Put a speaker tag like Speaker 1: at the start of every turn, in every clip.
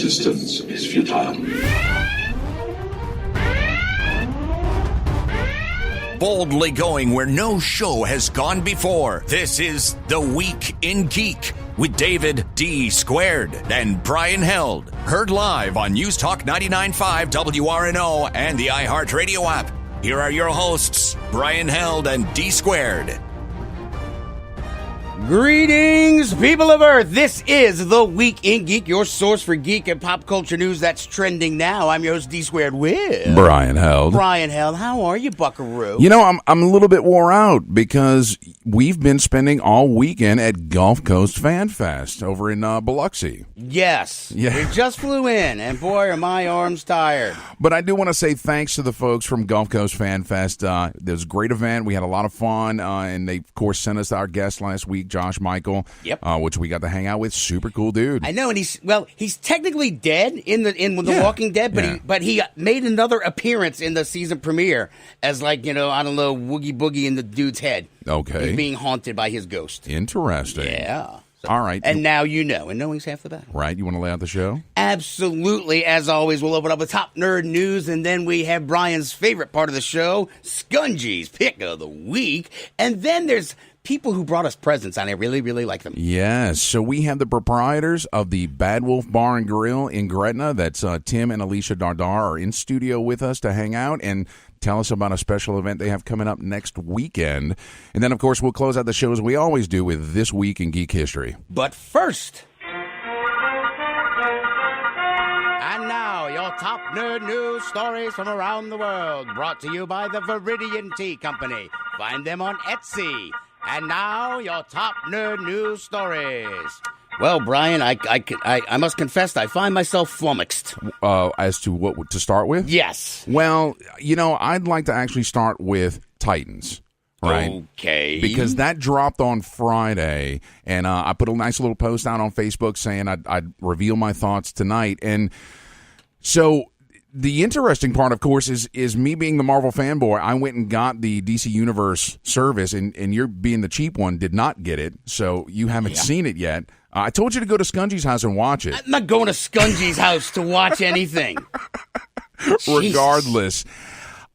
Speaker 1: resistance is futile.
Speaker 2: Boldly going where no show has gone before. This is The Week in Geek with David D. Squared and Brian Held. Heard live on News Talk 99.5 WRNO and the iHeartRadio app. Here are your hosts, Brian Held and D. Squared.
Speaker 3: Greetings, people of Earth. This is The Week in Geek, your source for geek and pop culture news that's trending now. I'm your host, D Squared with
Speaker 4: Brian Held.
Speaker 3: Brian Held, how are you, buckaroo?
Speaker 4: You know, I'm a little bit wore out because we've been spending all weekend at Gulf Coast Fan Fest over in Biloxi.
Speaker 3: Yes.
Speaker 4: Yeah.
Speaker 3: We just flew in, and boy, are my arms tired.
Speaker 4: But I do want to say thanks to the folks from Gulf Coast Fan Fest. It was a great event. We had a lot of fun, and they, of course, sent us our guest last week, Josh Michael, which we got to hang out with. Super cool dude.
Speaker 3: I know, and he's technically dead in The Walking Dead, but he made another appearance in the season premiere as I don't know, Woogie Boogie in the dude's head.
Speaker 4: Okay.
Speaker 3: He's being haunted by his ghost.
Speaker 4: Interesting.
Speaker 3: Yeah. So,
Speaker 4: all right.
Speaker 3: And now you know, and knowing's half the battle.
Speaker 4: Right. You want to lay out the show?
Speaker 3: Absolutely. As always, we'll open up with top nerd news, and then we have Brian's favorite part of the show, Skungy's Pick of the Week. And then there's people who brought us presents, and I really, really like them.
Speaker 4: Yes. So we have the proprietors of the Bad Wolf Bar and Grill in Gretna. That's Tim and Alicia Dardar are in studio with us to hang out and tell us about a special event they have coming up next weekend. And then, of course, we'll close out the show as we always do with This Week in Geek History.
Speaker 3: But first, and now, your top nerd news stories from around the world, brought to you by the Viridian Tea Company. Find them on Etsy. And now, your top nerd news stories. Well, Brian, I must confess, I find myself flummoxed.
Speaker 4: As to what to start with?
Speaker 3: Yes.
Speaker 4: Well, I'd like to actually start with Titans. Right.
Speaker 3: Okay.
Speaker 4: Because that dropped on Friday, and I put a nice little post out on Facebook saying I'd reveal my thoughts tonight. And so the interesting part, of course, is me being the Marvel fanboy. I went and got the DC Universe service, and you're being the cheap one, did not get it, so you haven't seen it yet. I told you to go to Skungy's house and watch it.
Speaker 3: I'm not going to Skungy's house to watch anything.
Speaker 4: Regardless,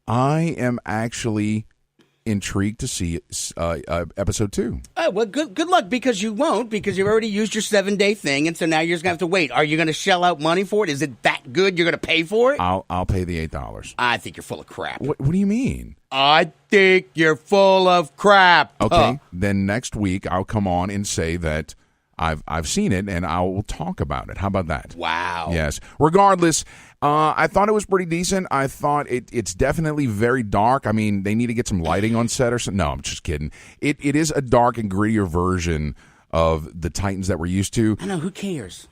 Speaker 4: I am actually intrigued to see episode 2.
Speaker 3: Oh, well, good luck, because you won't, because you've already used your 7-day thing, and so now you're just going to have to wait. Are you going to shell out money for it? Is it that good you're going to pay for it?
Speaker 4: I'll pay the $8.
Speaker 3: I think you're full of crap.
Speaker 4: What do you mean?
Speaker 3: I think you're full of crap.
Speaker 4: Okay, then next week I'll come on and say that I've seen it, and I will talk about it. How about that?
Speaker 3: Wow.
Speaker 4: Yes. Regardless, I thought it was pretty decent. I thought it's definitely very dark. I mean, they need to get some lighting on set or something. No, I'm just kidding. It is a dark and grittier version of the Titans that we're used to.
Speaker 3: I know. Who cares?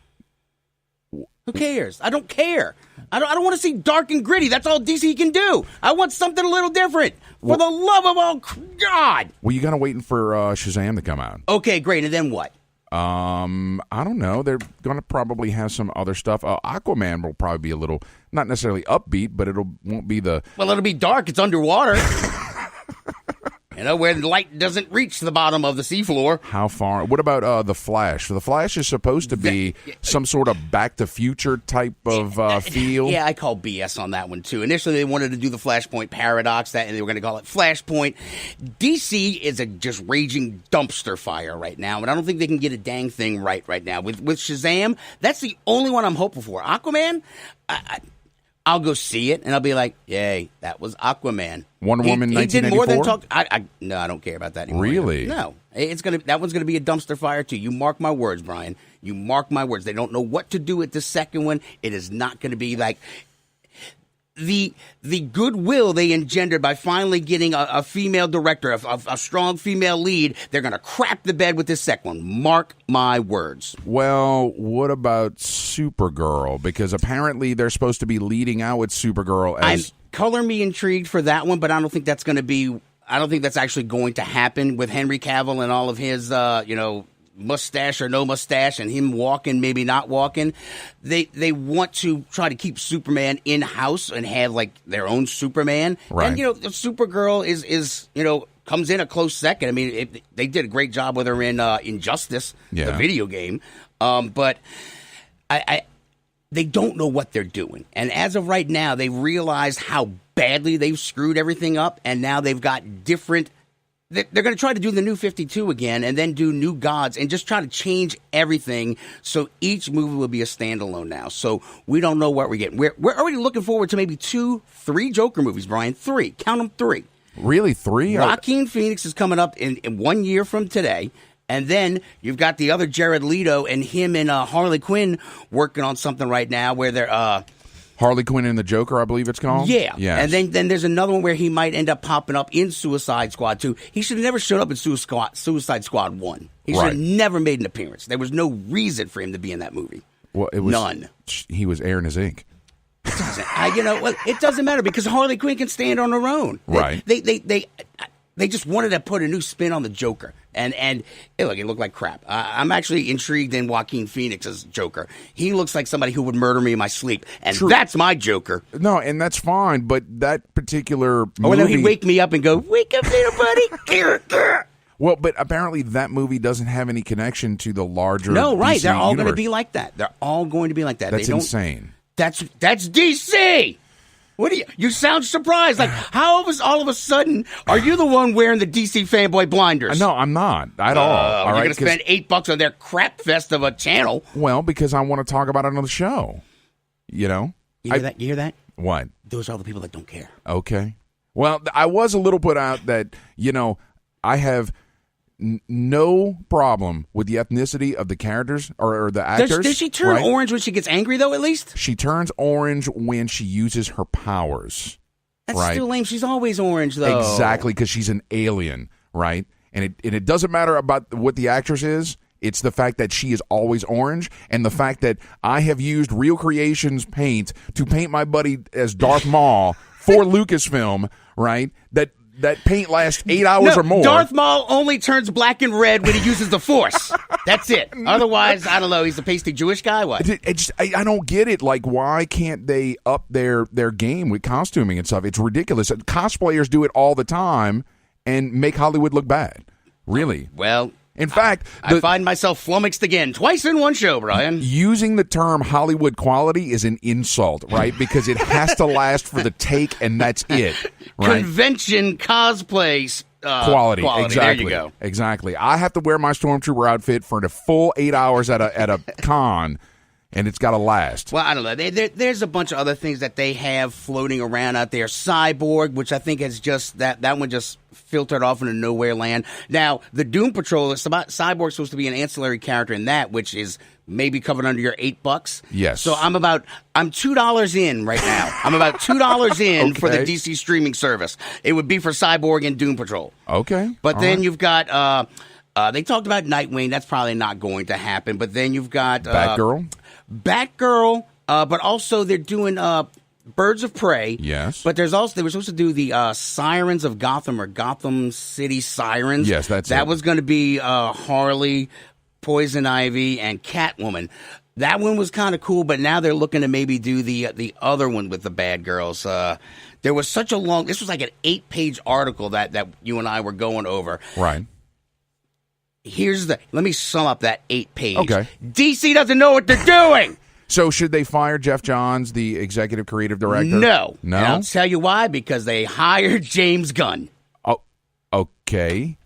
Speaker 3: Who cares? I don't care. I don't want to see dark and gritty. That's all DC can do. I want something a little different. For the love of all God.
Speaker 4: Well, you got to wait for Shazam to come out.
Speaker 3: Okay, great. And then what?
Speaker 4: I don't know. They're going to probably have some other stuff. Aquaman will probably be a little, not necessarily upbeat, but won't be the...
Speaker 3: Well, it'll be dark. It's underwater. Where the light doesn't reach the bottom of the seafloor.
Speaker 4: How far? What about The Flash? The Flash is supposed to be some sort of Back to Future type of feel.
Speaker 3: Yeah, I call BS on that one, too. Initially, they wanted to do the Flashpoint paradox, and they were going to call it Flashpoint. DC is a just raging dumpster fire right now, and I don't think they can get a dang thing right now. With Shazam, that's the only one I'm hoping for. Aquaman, I'll go see it, and I'll be like, yay, that was Aquaman.
Speaker 4: Wonder Woman 1984?
Speaker 3: He did more than talk. No, I don't care about that anymore.
Speaker 4: Really?
Speaker 3: No. That one's going to be a dumpster fire, too. You mark my words, Brian. You mark my words. They don't know what to do with the second one. It is not going to be like... The goodwill they engendered by finally getting a female director, a strong female lead, they're going to crap the bed with this second one. Mark my words.
Speaker 4: Well, what about Supergirl? Because apparently they're supposed to be leading out with Supergirl as...
Speaker 3: Color me intrigued for that one, but I don't think that's going to be... I don't think that's actually going to happen with Henry Cavill and all of his, mustache or no mustache and him walking, maybe not walking. They want to try to keep Superman in-house and have, their own Superman.
Speaker 4: Right.
Speaker 3: And, Supergirl is comes in a close second. I mean, they did a great job with her in Injustice, the video game. But they don't know what they're doing. And as of right now, they realize how badly they've screwed everything up, and now they've got different... They're going to try to do the New 52 again and then do New Gods and just try to change everything so each movie will be a standalone now. So we don't know what we're getting. We're already looking forward to maybe 2-3 Joker movies, Brian. 3. Count them 3.
Speaker 4: Really? 3?
Speaker 3: Joaquin Phoenix is coming up in 1 year from today. And then you've got the other Jared Leto and him and Harley Quinn working on something right now where they're...
Speaker 4: Harley Quinn and the Joker, I believe it's called?
Speaker 3: Yeah.
Speaker 4: Yes.
Speaker 3: And then there's another one where he might end up popping up in Suicide Squad 2. He should have never showed up in Suicide Squad 1. He should have never made an appearance. There was no reason for him to be in that movie.
Speaker 4: Well, it was
Speaker 3: none.
Speaker 4: He was airing his ink.
Speaker 3: It doesn't. It doesn't matter because Harley Quinn can stand on her own.
Speaker 4: Right.
Speaker 3: They just wanted to put a new spin on the Joker. And it looked like crap. I'm actually intrigued in Joaquin Phoenix's Joker. He looks like somebody who would murder me in my sleep. And that's my Joker.
Speaker 4: No, and that's fine, but that particular movie...
Speaker 3: Oh, and then he'd wake me up and go, wake up, little buddy.
Speaker 4: Well, but apparently that movie doesn't have any connection to the larger
Speaker 3: No, right.
Speaker 4: DC
Speaker 3: They're all
Speaker 4: universe.
Speaker 3: going to be like that. They're all going to be like that.
Speaker 4: That's insane.
Speaker 3: That's DC! What do you sound surprised? Like, how all of a sudden are you the one wearing the DC fanboy blinders?
Speaker 4: No, I'm not at all.
Speaker 3: You're going to spend $8 on their crap fest of a channel.
Speaker 4: Well, because I want to talk about it on the show. You know?
Speaker 3: You hear that?
Speaker 4: What?
Speaker 3: Those are all the people that don't care.
Speaker 4: Okay. Well, I was a little put out that, I have no problem with the ethnicity of the characters or the actors.
Speaker 3: Does she turn orange when she gets angry, though, at least?
Speaker 4: She turns orange when she uses her powers.
Speaker 3: That's still lame. She's always orange, though.
Speaker 4: Exactly, because she's an alien, right? And it doesn't matter about what the actress is. It's the fact that she is always orange, and the fact that I have used Real Creations paint to paint my buddy as Darth Maul for Lucasfilm, right? That paint lasts 8 hours or more.
Speaker 3: Darth Maul only turns black and red when he uses the Force. That's it. Otherwise, I don't know. He's a pasty Jewish guy. What?
Speaker 4: I don't get it. Like, why can't they up their game with costuming and stuff? It's ridiculous. Cosplayers do it all the time and make Hollywood look bad. Really.
Speaker 3: Well,
Speaker 4: in fact,
Speaker 3: I find myself flummoxed again twice in one show, Brian.
Speaker 4: Using the term Hollywood quality is an insult, right? Because it has to last for the take, and that's it. Right?
Speaker 3: Convention cosplay
Speaker 4: quality. Exactly.
Speaker 3: There you go.
Speaker 4: Exactly. I have to wear my Stormtrooper outfit for the full 8 hours at a con. And it's got to last.
Speaker 3: Well, I don't know. There's a bunch of other things that they have floating around out there. Cyborg, which I think has just that one just filtered off into nowhere land. Now, the Doom Patrol, Cyborg's supposed to be an ancillary character in that, which is maybe covered under your $8.
Speaker 4: Yes.
Speaker 3: So I'm $2 in right now. I'm about $2 in for the DC streaming service. It would be for Cyborg and Doom Patrol.
Speaker 4: Okay.
Speaker 3: But then you've got they talked about Nightwing. That's probably not going to happen. But then you've got Batgirl, but also they're doing Birds of Prey.
Speaker 4: Yes.
Speaker 3: But they were supposed to do the Sirens of Gotham or Gotham City Sirens.
Speaker 4: Yes,
Speaker 3: that was going to be Harley, Poison Ivy, and Catwoman. That one was kind of cool, but now they're looking to maybe do the other one with the bad girls. There was such a long... This was like an 8-page article that you and I were going over.
Speaker 4: Right.
Speaker 3: Let me sum up that 8-page.
Speaker 4: Okay.
Speaker 3: DC doesn't know what they're doing.
Speaker 4: So should they fire Jeff Johns, the executive creative director?
Speaker 3: No.
Speaker 4: No?
Speaker 3: And I'll tell you why. Because they hired James Gunn.
Speaker 4: Oh, okay.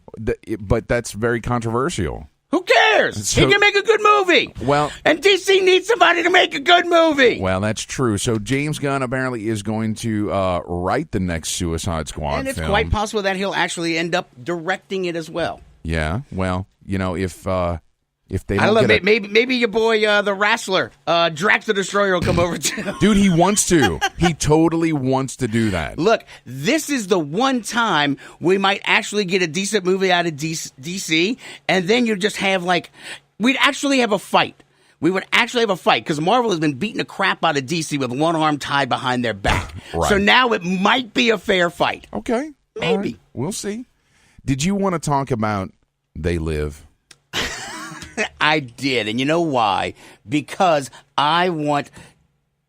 Speaker 4: But that's very controversial.
Speaker 3: Who cares? He can make a good movie.
Speaker 4: Well,
Speaker 3: and DC needs somebody to make a good movie.
Speaker 4: Well, that's true. So James Gunn apparently is going to write the next Suicide Squad
Speaker 3: and it's
Speaker 4: film.
Speaker 3: quite possible that he'll actually end up directing it as well.
Speaker 4: Yeah, well, if they don't,
Speaker 3: I don't know, maybe your boy the Wrestler, Drax the Destroyer will come over too.
Speaker 4: Dude, he wants to. He totally wants to do that.
Speaker 3: Look, this is the one time we might actually get a decent movie out of DC, and then you just have we'd actually have a fight. We would actually have a fight because Marvel has been beating the crap out of DC with one arm tied behind their back.
Speaker 4: Right.
Speaker 3: So now it might be a fair fight.
Speaker 4: Okay,
Speaker 3: maybe.
Speaker 4: Right. We'll see. Did you want to talk about They Live?
Speaker 3: I did, and you know why? Because I want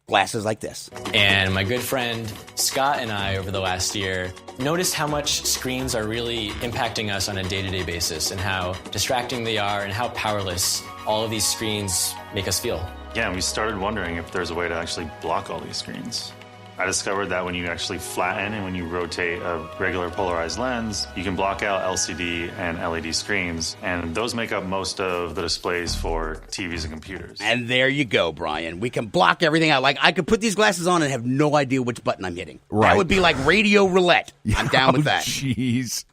Speaker 3: glasses like this.
Speaker 1: And my good friend Scott and I, over the last year, noticed how much screens are really impacting us on a day-to-day basis and how distracting they are and how powerless all of these screens make us feel.
Speaker 5: Yeah, we started wondering if there's a way to actually block all these screens. I discovered that when you actually flatten and when you rotate a regular polarized lens, you can block out LCD and LED screens, and those make up most of the displays for TVs and computers.
Speaker 3: And there you go, Brian. We can block everything out. Like, I could put these glasses on and have no idea which button I'm hitting.
Speaker 4: Right.
Speaker 3: That would be like radio roulette. I'm down with that.
Speaker 4: Jeez.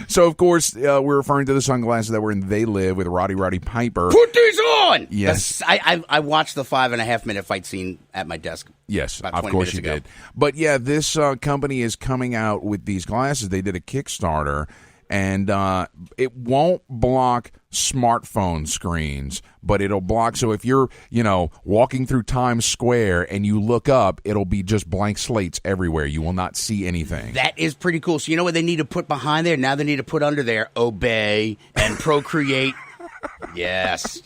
Speaker 4: So, of course, we're referring to the sunglasses that were in They Live with Roddy Piper.
Speaker 3: Put these on!
Speaker 4: Yes.
Speaker 3: I watched the 5.5-minute fight scene at my desk.
Speaker 4: Yes,
Speaker 3: about
Speaker 4: of
Speaker 3: 20
Speaker 4: course
Speaker 3: minutes
Speaker 4: you
Speaker 3: ago.
Speaker 4: did. But, yeah, this company is coming out with these glasses. They did a Kickstarter, and it won't block smartphone screens, but it'll block. So if you're, walking through Times Square and you look up, it'll be just blank slates everywhere. You will not see anything.
Speaker 3: That is pretty cool. So you know what they need to put behind there? Now they need to put under there obey and procreate. Yes.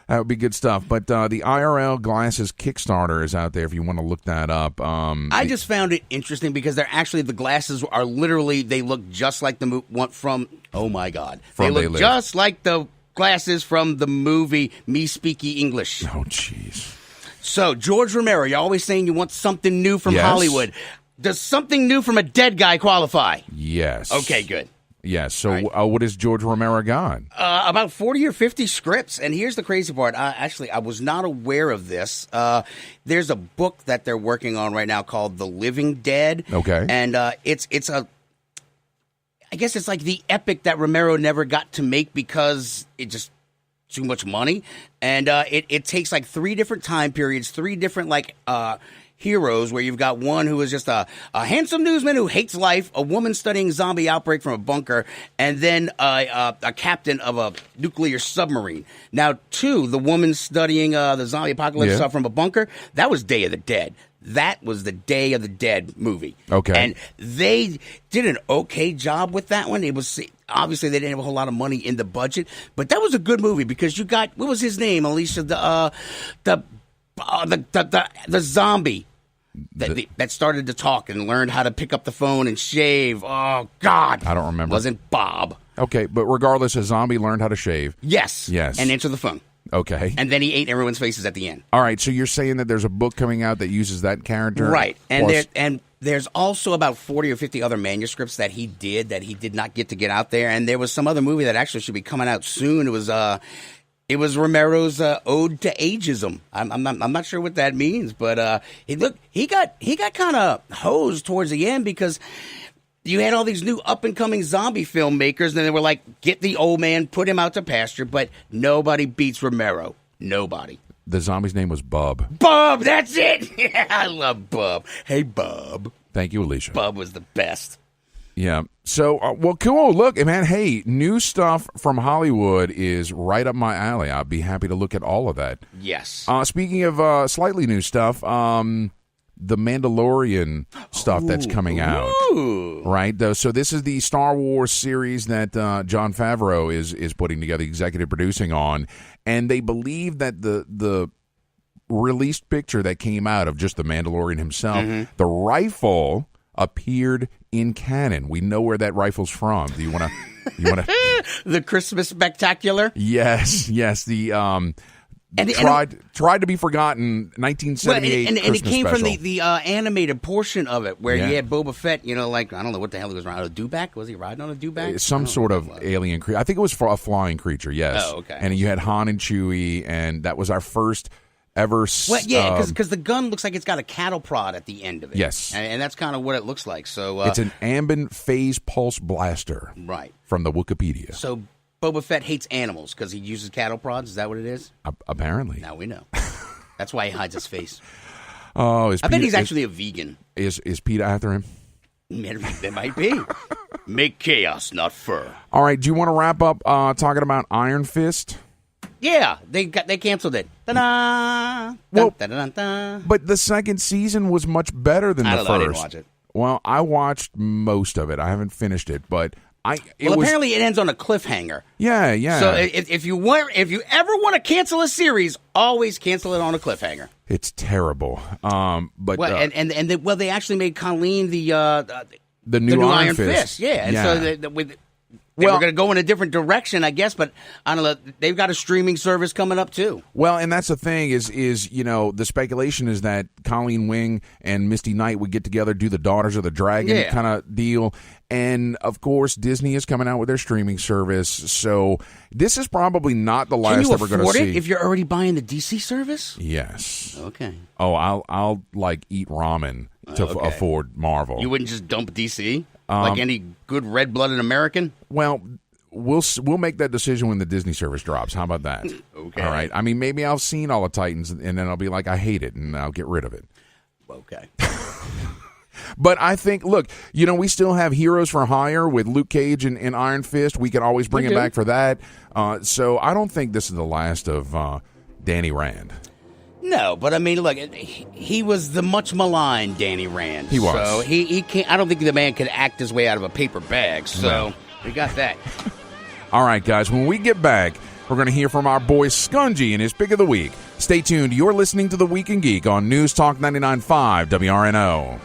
Speaker 4: That would be good stuff. But the IRL Glasses Kickstarter is out there if you want to look that up.
Speaker 3: I just found it interesting because the glasses are literally, they look just like the one from, oh my God. They look just like the glasses from the movie Me Speaky English.
Speaker 4: Oh, jeez.
Speaker 3: So, George Romero, you're always saying you want something new from
Speaker 4: Yes.
Speaker 3: Hollywood. Does something new from a dead guy qualify?
Speaker 4: Yes.
Speaker 3: Okay, good.
Speaker 4: Yes. So what has George Romero got?
Speaker 3: About 40 or 50 scripts. And here's the crazy part. I was not aware of this. There's a book that they're working on right now called The Living Dead.
Speaker 4: Okay.
Speaker 3: And it's I guess it's like the epic that Romero never got to make because it just too much money. And it takes like 3 different time periods, 3 different heroes, where you've got one who is just a handsome newsman who hates life, a woman studying zombie outbreak from a bunker, and then a captain of a nuclear submarine. Now, 2, the woman studying the zombie apocalypse stuff from a bunker, that was Day of the Dead. That was the Day of the Dead movie. Okay. And they did an okay job with that one. It was obviously they didn't have a whole lot of money in the budget, but that was a good movie because you got, what was his name, Alicia, the zombie that started to talk and learned how to pick up the phone and shave. Oh, God.
Speaker 4: I don't remember.
Speaker 3: Wasn't Bob.
Speaker 4: Okay, but regardless, a zombie learned how to shave.
Speaker 3: Yes. And answer the phone.
Speaker 4: Okay.
Speaker 3: And then he ate everyone's faces at the end.
Speaker 4: All right, so you're saying that there's a book coming out that uses that character?
Speaker 3: Right. And there's also about 40 or 50 other manuscripts that he did not get to get out there. And there was some other movie that actually should be coming out soon. It was Romero's ode to ageism. I'm not sure what that means, but he got kind of hosed towards the end because you had all these new up and coming zombie filmmakers, and they were like, "Get the old man, put him out to pasture." But nobody beats Romero. Nobody.
Speaker 4: The zombie's name was Bub.
Speaker 3: Bub, that's it. Yeah, I love Bub. Hey, Bub.
Speaker 4: Thank you, Alicia.
Speaker 3: Bub was the best.
Speaker 4: Yeah. So, well, cool. Look, man, hey, new stuff from Hollywood is right up my alley. I'd be happy to look at all of that.
Speaker 3: Yes.
Speaker 4: Speaking of slightly new stuff, the Mandalorian stuff that's coming out. Right? So this is the Star Wars series that Jon Favreau is putting together, executive producing on. And they believe that the released picture that came out of just the Mandalorian himself, the rifle appeared in canon. We know where that rifle's from. Do you want to?
Speaker 3: The Christmas Spectacular?
Speaker 4: Yes. The tried to be forgotten 1978
Speaker 3: and it came
Speaker 4: special.
Speaker 3: from the animated portion of it where you had Boba Fett, I don't know what the hell he was riding, a dewback? Was he riding on a dewback?
Speaker 4: Some sort of alien creature. I think it was a flying creature, yes.
Speaker 3: Oh, okay.
Speaker 4: And you had Han and Chewie, and that was our first ever...
Speaker 3: Well, yeah, because the gun looks like it's got a cattle prod at the end of it.
Speaker 4: Yes.
Speaker 3: And that's kind of what it looks like. So
Speaker 4: it's an ambient phase pulse blaster.
Speaker 3: Right.
Speaker 4: From the Wikipedia.
Speaker 3: So Boba Fett hates animals because he uses cattle prods. Is that what it is?
Speaker 4: Apparently.
Speaker 3: Now we know. That's why he hides his face.
Speaker 4: Oh,
Speaker 3: I bet he's actually a vegan.
Speaker 4: Is PETA after him?
Speaker 3: There might be. Make chaos, not fur.
Speaker 4: All right. Do you want to wrap up talking about Iron Fist?
Speaker 3: Yeah, they canceled it. Ta-da!
Speaker 4: Well,
Speaker 3: da-da-da-da.
Speaker 4: But the second season was much better than the first.
Speaker 3: I didn't watch it.
Speaker 4: Well, I watched most of it. I haven't finished it, but
Speaker 3: apparently it ends on a cliffhanger.
Speaker 4: Yeah.
Speaker 3: So if you ever want to cancel a series, always cancel it on a cliffhanger.
Speaker 4: It's terrible. But
Speaker 3: they actually made Colleen the new
Speaker 4: Iron
Speaker 3: Fist. Yeah, and so They were going to go in a different direction, I guess, but I don't know. They've got a streaming service coming up, too.
Speaker 4: Well, and that's the thing is the speculation is that Colleen Wing and Misty Knight would get together, do the Daughters of the Dragon kind of deal. And, of course, Disney is coming out with their streaming service. So this is probably not the last that we're going to see.
Speaker 3: Can you afford it if you're already buying the DC service?
Speaker 4: Yes.
Speaker 3: Okay.
Speaker 4: Oh, I'll like eat ramen to afford Marvel.
Speaker 3: You wouldn't just dump DC? Like any good red-blooded American?
Speaker 4: Well, we'll make that decision when the Disney service drops. How about that?
Speaker 3: Okay.
Speaker 4: All right. I mean, maybe I've seen all the Titans, and then I'll be like, I hate it, and I'll get rid of it.
Speaker 3: Okay.
Speaker 4: But I think, look, we still have Heroes for Hire with Luke Cage and Iron Fist. We can always bring him back for that. So I don't think this is the last of Danny Rand.
Speaker 3: No, but I mean, look, he was the much maligned Danny Rand.
Speaker 4: He was.
Speaker 3: So he can't. I don't think the man could act his way out of a paper bag. So we got that.
Speaker 4: All right, guys. When we get back, we're going to hear from our boy Skungy and his pick of the week. Stay tuned. You're listening to The Week in Geek on News Talk 99.5 WRNO.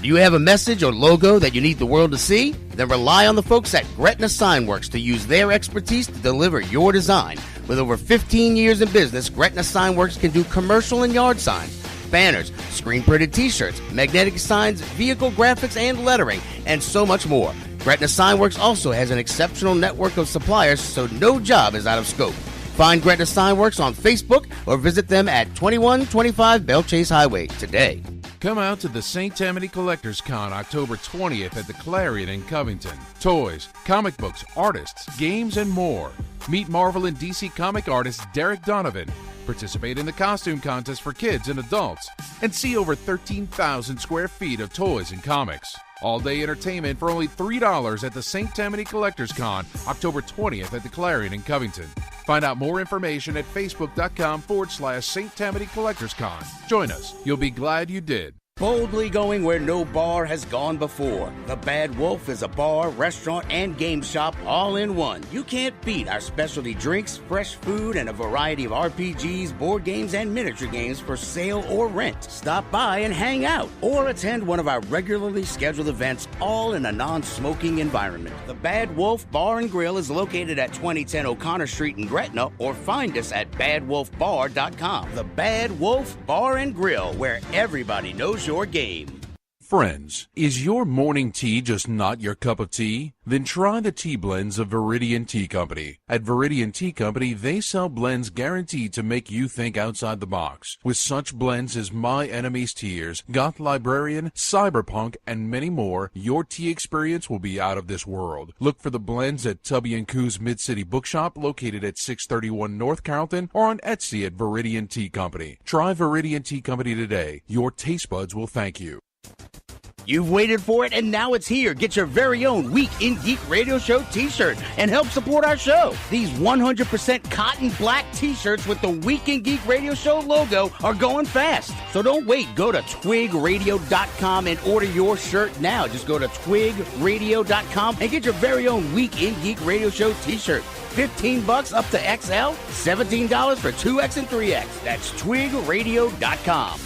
Speaker 3: Do you have a message or logo that you need the world to see? Then rely on the folks at Gretna Signworks to use their expertise to deliver your design. With over 15 years in business, Gretna Signworks can do commercial and yard signs, banners, screen-printed t-shirts, magnetic signs, vehicle graphics and lettering, and so much more. Gretna Signworks also has an exceptional network of suppliers, so no job is out of scope. Find Gretna Signworks on Facebook or visit them at 2125 Bell Chase Highway today.
Speaker 6: Come out to the St. Tammany Collectors Con October 20th at the Clarion in Covington. Toys, comic books, artists, games, and more. Meet Marvel and DC comic artist Derek Donovan. Participate in the costume contest for kids and adults. And see over 13,000 square feet of toys and comics. All-day entertainment for only $3 at the St. Tammany Collectors Con October 20th at the Clarion in Covington. Find out more information at facebook.com/St. Tammany Collectors Con. Join us. You'll be glad you did.
Speaker 3: Boldly going where no bar has gone before. The Bad Wolf is a bar, restaurant, and game shop all in one. You can't beat our specialty drinks, fresh food, and a variety of RPGs, board games, and miniature games for sale or rent. Stop by and hang out or attend one of our regularly scheduled events, all in a non-smoking environment. The Bad Wolf Bar and Grill is located at 2010 O'Connor Street in Gretna, or find us at badwolfbar.com. The Bad Wolf Bar and Grill, where everybody knows your game.
Speaker 6: Friends, is your morning tea just not your cup of tea? Then try the tea blends of Viridian Tea Company. At Viridian Tea Company, they sell blends guaranteed to make you think outside the box. With such blends as My Enemy's Tears, Goth Librarian, Cyberpunk, and many more, your tea experience will be out of this world. Look for the blends at Tubby & Coo's Mid-City Bookshop, located at 631 North Carrollton, or on Etsy at Viridian Tea Company. Try Viridian Tea Company today. Your taste buds will thank you.
Speaker 3: You've waited for it, and now it's here. Get your very own Week in Geek Radio Show t-shirt and help support our show. These 100% cotton black t-shirts with the Week in Geek Radio Show logo are going fast. So don't wait. Go to twigradio.com and order your shirt now. Just go to twigradio.com and get your very own Week in Geek Radio Show t-shirt. $15 up to XL, $17 for 2X and 3X. That's twigradio.com.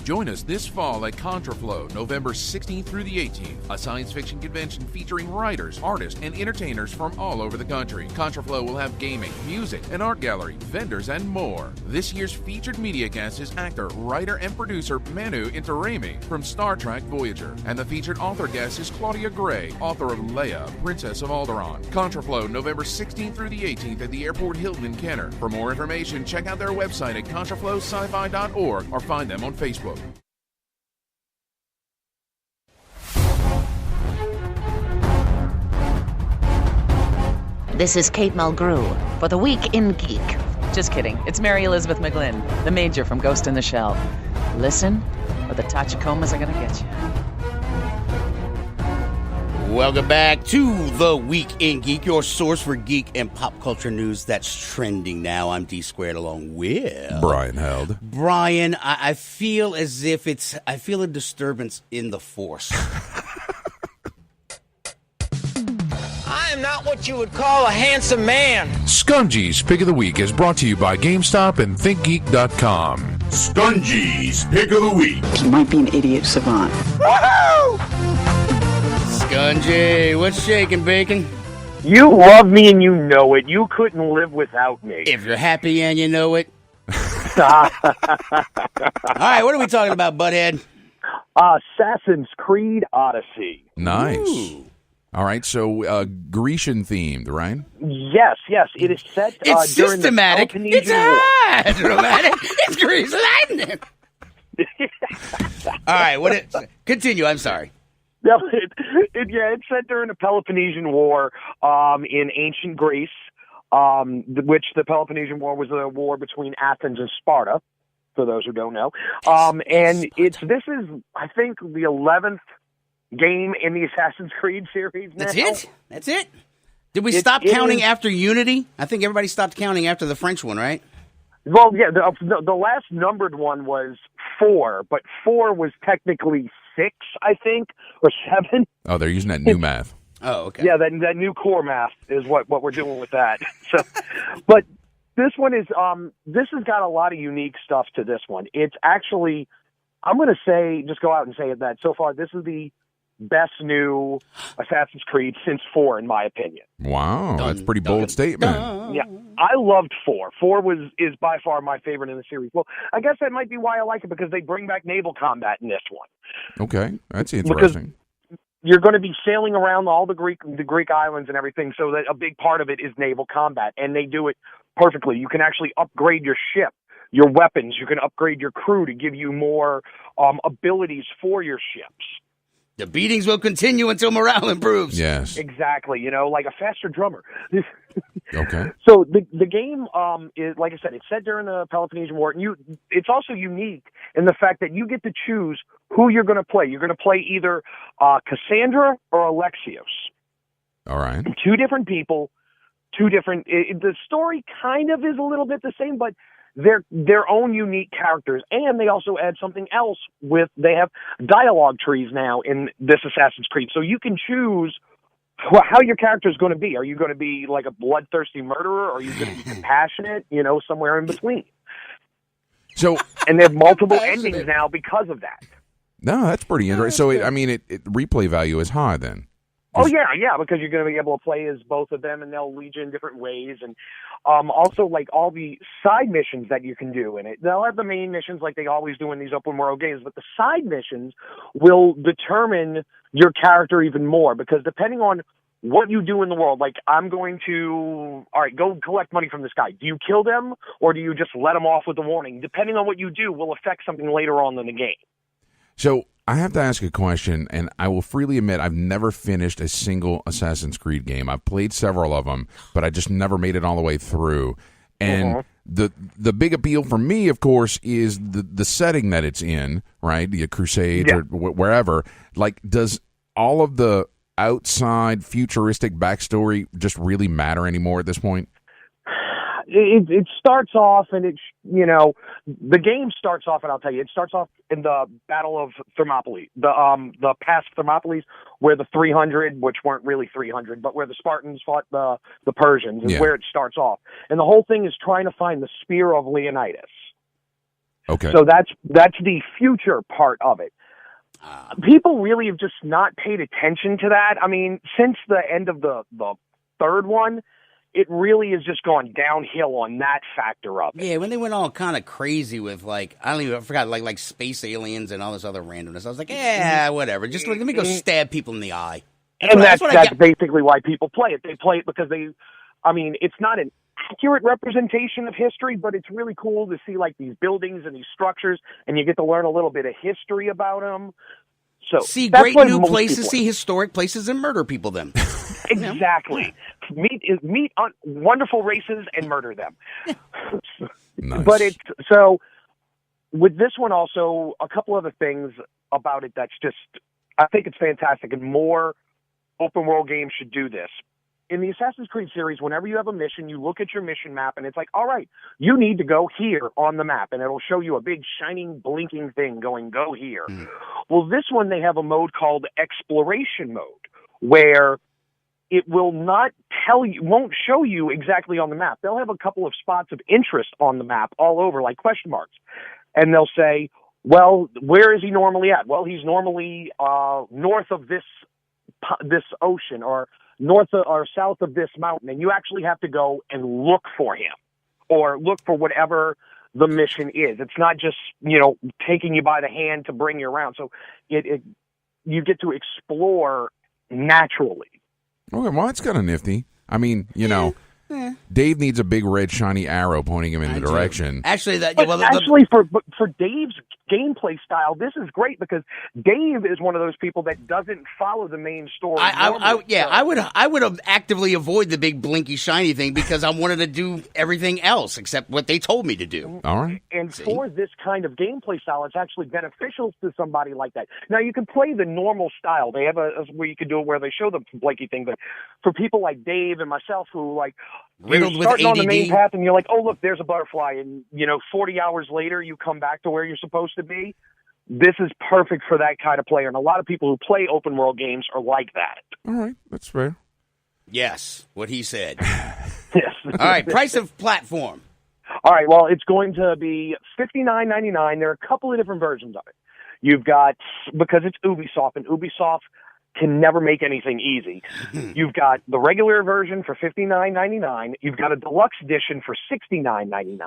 Speaker 6: Join us this fall at Contraflow, November 16th through the 18th, a science fiction convention featuring writers, artists, and entertainers from all over the country. Contraflow will have gaming, music, an art gallery, vendors, and more. This year's featured media guest is actor, writer, and producer Manu Intiraymi from Star Trek Voyager. And the featured author guest is Claudia Gray, author of Leia, Princess of Alderaan. Contraflow, November 16th through the 18th at the Airport Hilton in Kenner. For more information, check out their website at contraflowsci-fi.org or find them on Facebook.
Speaker 7: This is Kate Mulgrew for the Week in Geek.
Speaker 8: Just kidding. It's Mary Elizabeth McGlynn, the Major from Ghost in the Shell. Listen, or the Tachicomas are going to get you.
Speaker 3: Welcome back to the Week in Geek, your source for geek and pop culture news that's trending now. I'm D Squared along with
Speaker 4: Brian Held.
Speaker 3: Brian, I feel as if I feel a disturbance in the force.
Speaker 9: I am not what you would call a handsome man.
Speaker 6: Skungy's Pick of the Week is brought to you by GameStop and ThinkGeek.com.
Speaker 2: Skungy's Pick of the Week.
Speaker 10: He might be an idiot savant.
Speaker 9: Woohoo!
Speaker 3: Skungy, what's shaking, bacon?
Speaker 11: You love me and you know it. You couldn't live without me.
Speaker 3: If you're happy and you know it. All right, what are we talking about, butthead?
Speaker 11: Assassin's Creed Odyssey.
Speaker 4: Nice.
Speaker 3: Ooh.
Speaker 4: All right, so Grecian themed, right?
Speaker 11: Yes. It is set
Speaker 3: It's
Speaker 11: during
Speaker 3: systematic.
Speaker 11: the
Speaker 3: It's
Speaker 11: Peloponnesian War.
Speaker 3: dramatic. It's Grease lightning. All right, continue. I'm sorry.
Speaker 11: No, it's set during the Peloponnesian War in ancient Greece, which the Peloponnesian War was a war between Athens and Sparta, for those who don't know. And this is, I think, the 11th game in the Assassin's Creed series now.
Speaker 3: That's it? Did we stop counting after Unity? I think everybody stopped counting after the French one, right?
Speaker 11: Well, yeah, the last numbered one was 4, but 4 was technically 6, I think, or 7.
Speaker 4: Oh, they're using that new math.
Speaker 3: Oh, okay.
Speaker 11: Yeah, that new core math is what we're doing with that. So, but this one is this has got a lot of unique stuff to this one. It's actually, I'm going to say, just go out and say it, that so far this is the best new Assassin's Creed since 4, in my opinion.
Speaker 4: Wow, that's a pretty bold statement.
Speaker 11: Yeah, I loved 4. 4 is by far my favorite in the series. Well, I guess that might be why I like it, because they bring back naval combat in this one.
Speaker 4: Okay, that's interesting.
Speaker 11: Because you're going to be sailing around all the Greek islands and everything, so that a big part of it is naval combat, and they do it perfectly. You can actually upgrade your ship, your weapons. You can upgrade your crew to give you more abilities for your ships.
Speaker 3: The beatings will continue until morale improves.
Speaker 4: Yes.
Speaker 11: Exactly. Like a faster drummer.
Speaker 4: Okay.
Speaker 11: So the game is, like I said, it's set during the Peloponnesian War. And it's also unique in the fact that you get to choose who you're going to play. You're going to play either Cassandra or Alexios.
Speaker 4: All right.
Speaker 11: 2 different people, 2 different. The story kind of is a little bit the same, but they're their own unique characters, and they also add something else they have dialogue trees now in this Assassin's Creed, so you can choose how your character is going to be. Are you going to be like a bloodthirsty murderer, or are you going to be compassionate, somewhere in between?
Speaker 4: So,
Speaker 11: and they have multiple endings now because of that.
Speaker 4: No, that's pretty interesting. So, it replay value is high then.
Speaker 11: Oh, yeah, because you're going to be able to play as both of them, and they'll lead you in different ways. And also, like, all the side missions that you can do in it. They'll have the main missions like they always do in these open world games, but the side missions will determine your character even more, because depending on what you do in the world, like, I'm going to, all right, go collect money from this guy. Do you kill them, or do you just let them off with a warning? Depending on what you do will affect something later on in the game.
Speaker 4: So I have to ask a question, and I will freely admit I've never finished a single Assassin's Creed game. I've played several of them, but I just never made it all the way through. And the big appeal for me, of course, is the setting that it's in, right? The Crusades or wherever. Like, does all of the outside futuristic backstory just really matter anymore at this point?
Speaker 11: It starts off, and the game starts off, and I'll tell you, it starts off in the Battle of Thermopylae, the Pass of Thermopylae, where the 300, which weren't really 300, but where the Spartans fought the Persians, is where it starts off, and the whole thing is trying to find the spear of Leonidas.
Speaker 4: Okay.
Speaker 11: So that's the future part of it. People really have just not paid attention to that. I mean, since the end of the third one, it really has just gone downhill on that factor of it.
Speaker 3: Yeah, when they went all kind of crazy with, like, I forgot, like space aliens and all this other randomness. I was like, whatever. Just let me go stab people in the eye.
Speaker 11: That's basically why people play it. They play it because it's not an accurate representation of history, but it's really cool to see, like, these buildings and these structures, and you get to learn a little bit of history about them. So
Speaker 3: see great new places, see historic places, and murder people them.
Speaker 11: Exactly. Meet wonderful races and murder them.
Speaker 4: Nice.
Speaker 11: But so with this one also, a couple other things about it that's just, I think it's fantastic, and more open world games should do this. In the Assassin's Creed series, whenever you have a mission, you look at your mission map, and it's like, all right, you need to go here on the map, and it'll show you a big, shining, blinking thing going, go here. Well, this one, they have a mode called Exploration Mode, where it will not tell you, won't show you exactly on the map. They'll have a couple of spots of interest on the map all over, like question marks. And they'll say, well, where is he normally at? Well, he's normally north of this ocean, or north of, or south of this mountain. And you actually have to go and look for him, or look for whatever the mission is. It's not just, taking you by the hand to bring you around. So you get to explore naturally.
Speaker 4: Okay, well, that's kind of nifty. I mean, Dave needs a big red shiny arrow pointing him in the direction.
Speaker 11: Actually, for Dave's gameplay style, this is great because Dave is one of those people that doesn't follow the main story.
Speaker 3: I would actively avoid the big blinky shiny thing because I wanted to do everything else except what they told me to do.
Speaker 4: All right.
Speaker 11: And for this kind of gameplay style, it's actually beneficial to somebody like that. Now, you can play the normal style. They have a where you can do it where they show the blinky thing, but for people like Dave and myself who
Speaker 3: riddled
Speaker 11: you're
Speaker 3: with
Speaker 11: starting
Speaker 3: ADD.
Speaker 11: on the main path and you're like, oh, look, there's a butterfly. And, 40 hours later, you come back to where you're supposed to be. This is perfect for that kind of player. And a lot of people who play open world games are like that.
Speaker 4: All right. That's fair.
Speaker 3: Yes, what he said.
Speaker 11: Yes.
Speaker 3: All right, price of platform.
Speaker 11: All right, well, it's going to be $59.99. There are a couple of different versions of it. You've got, because it's Ubisoft, and Ubisoft can never make anything easy. You've got the regular version for $59.99. You've got a deluxe edition for $69.99.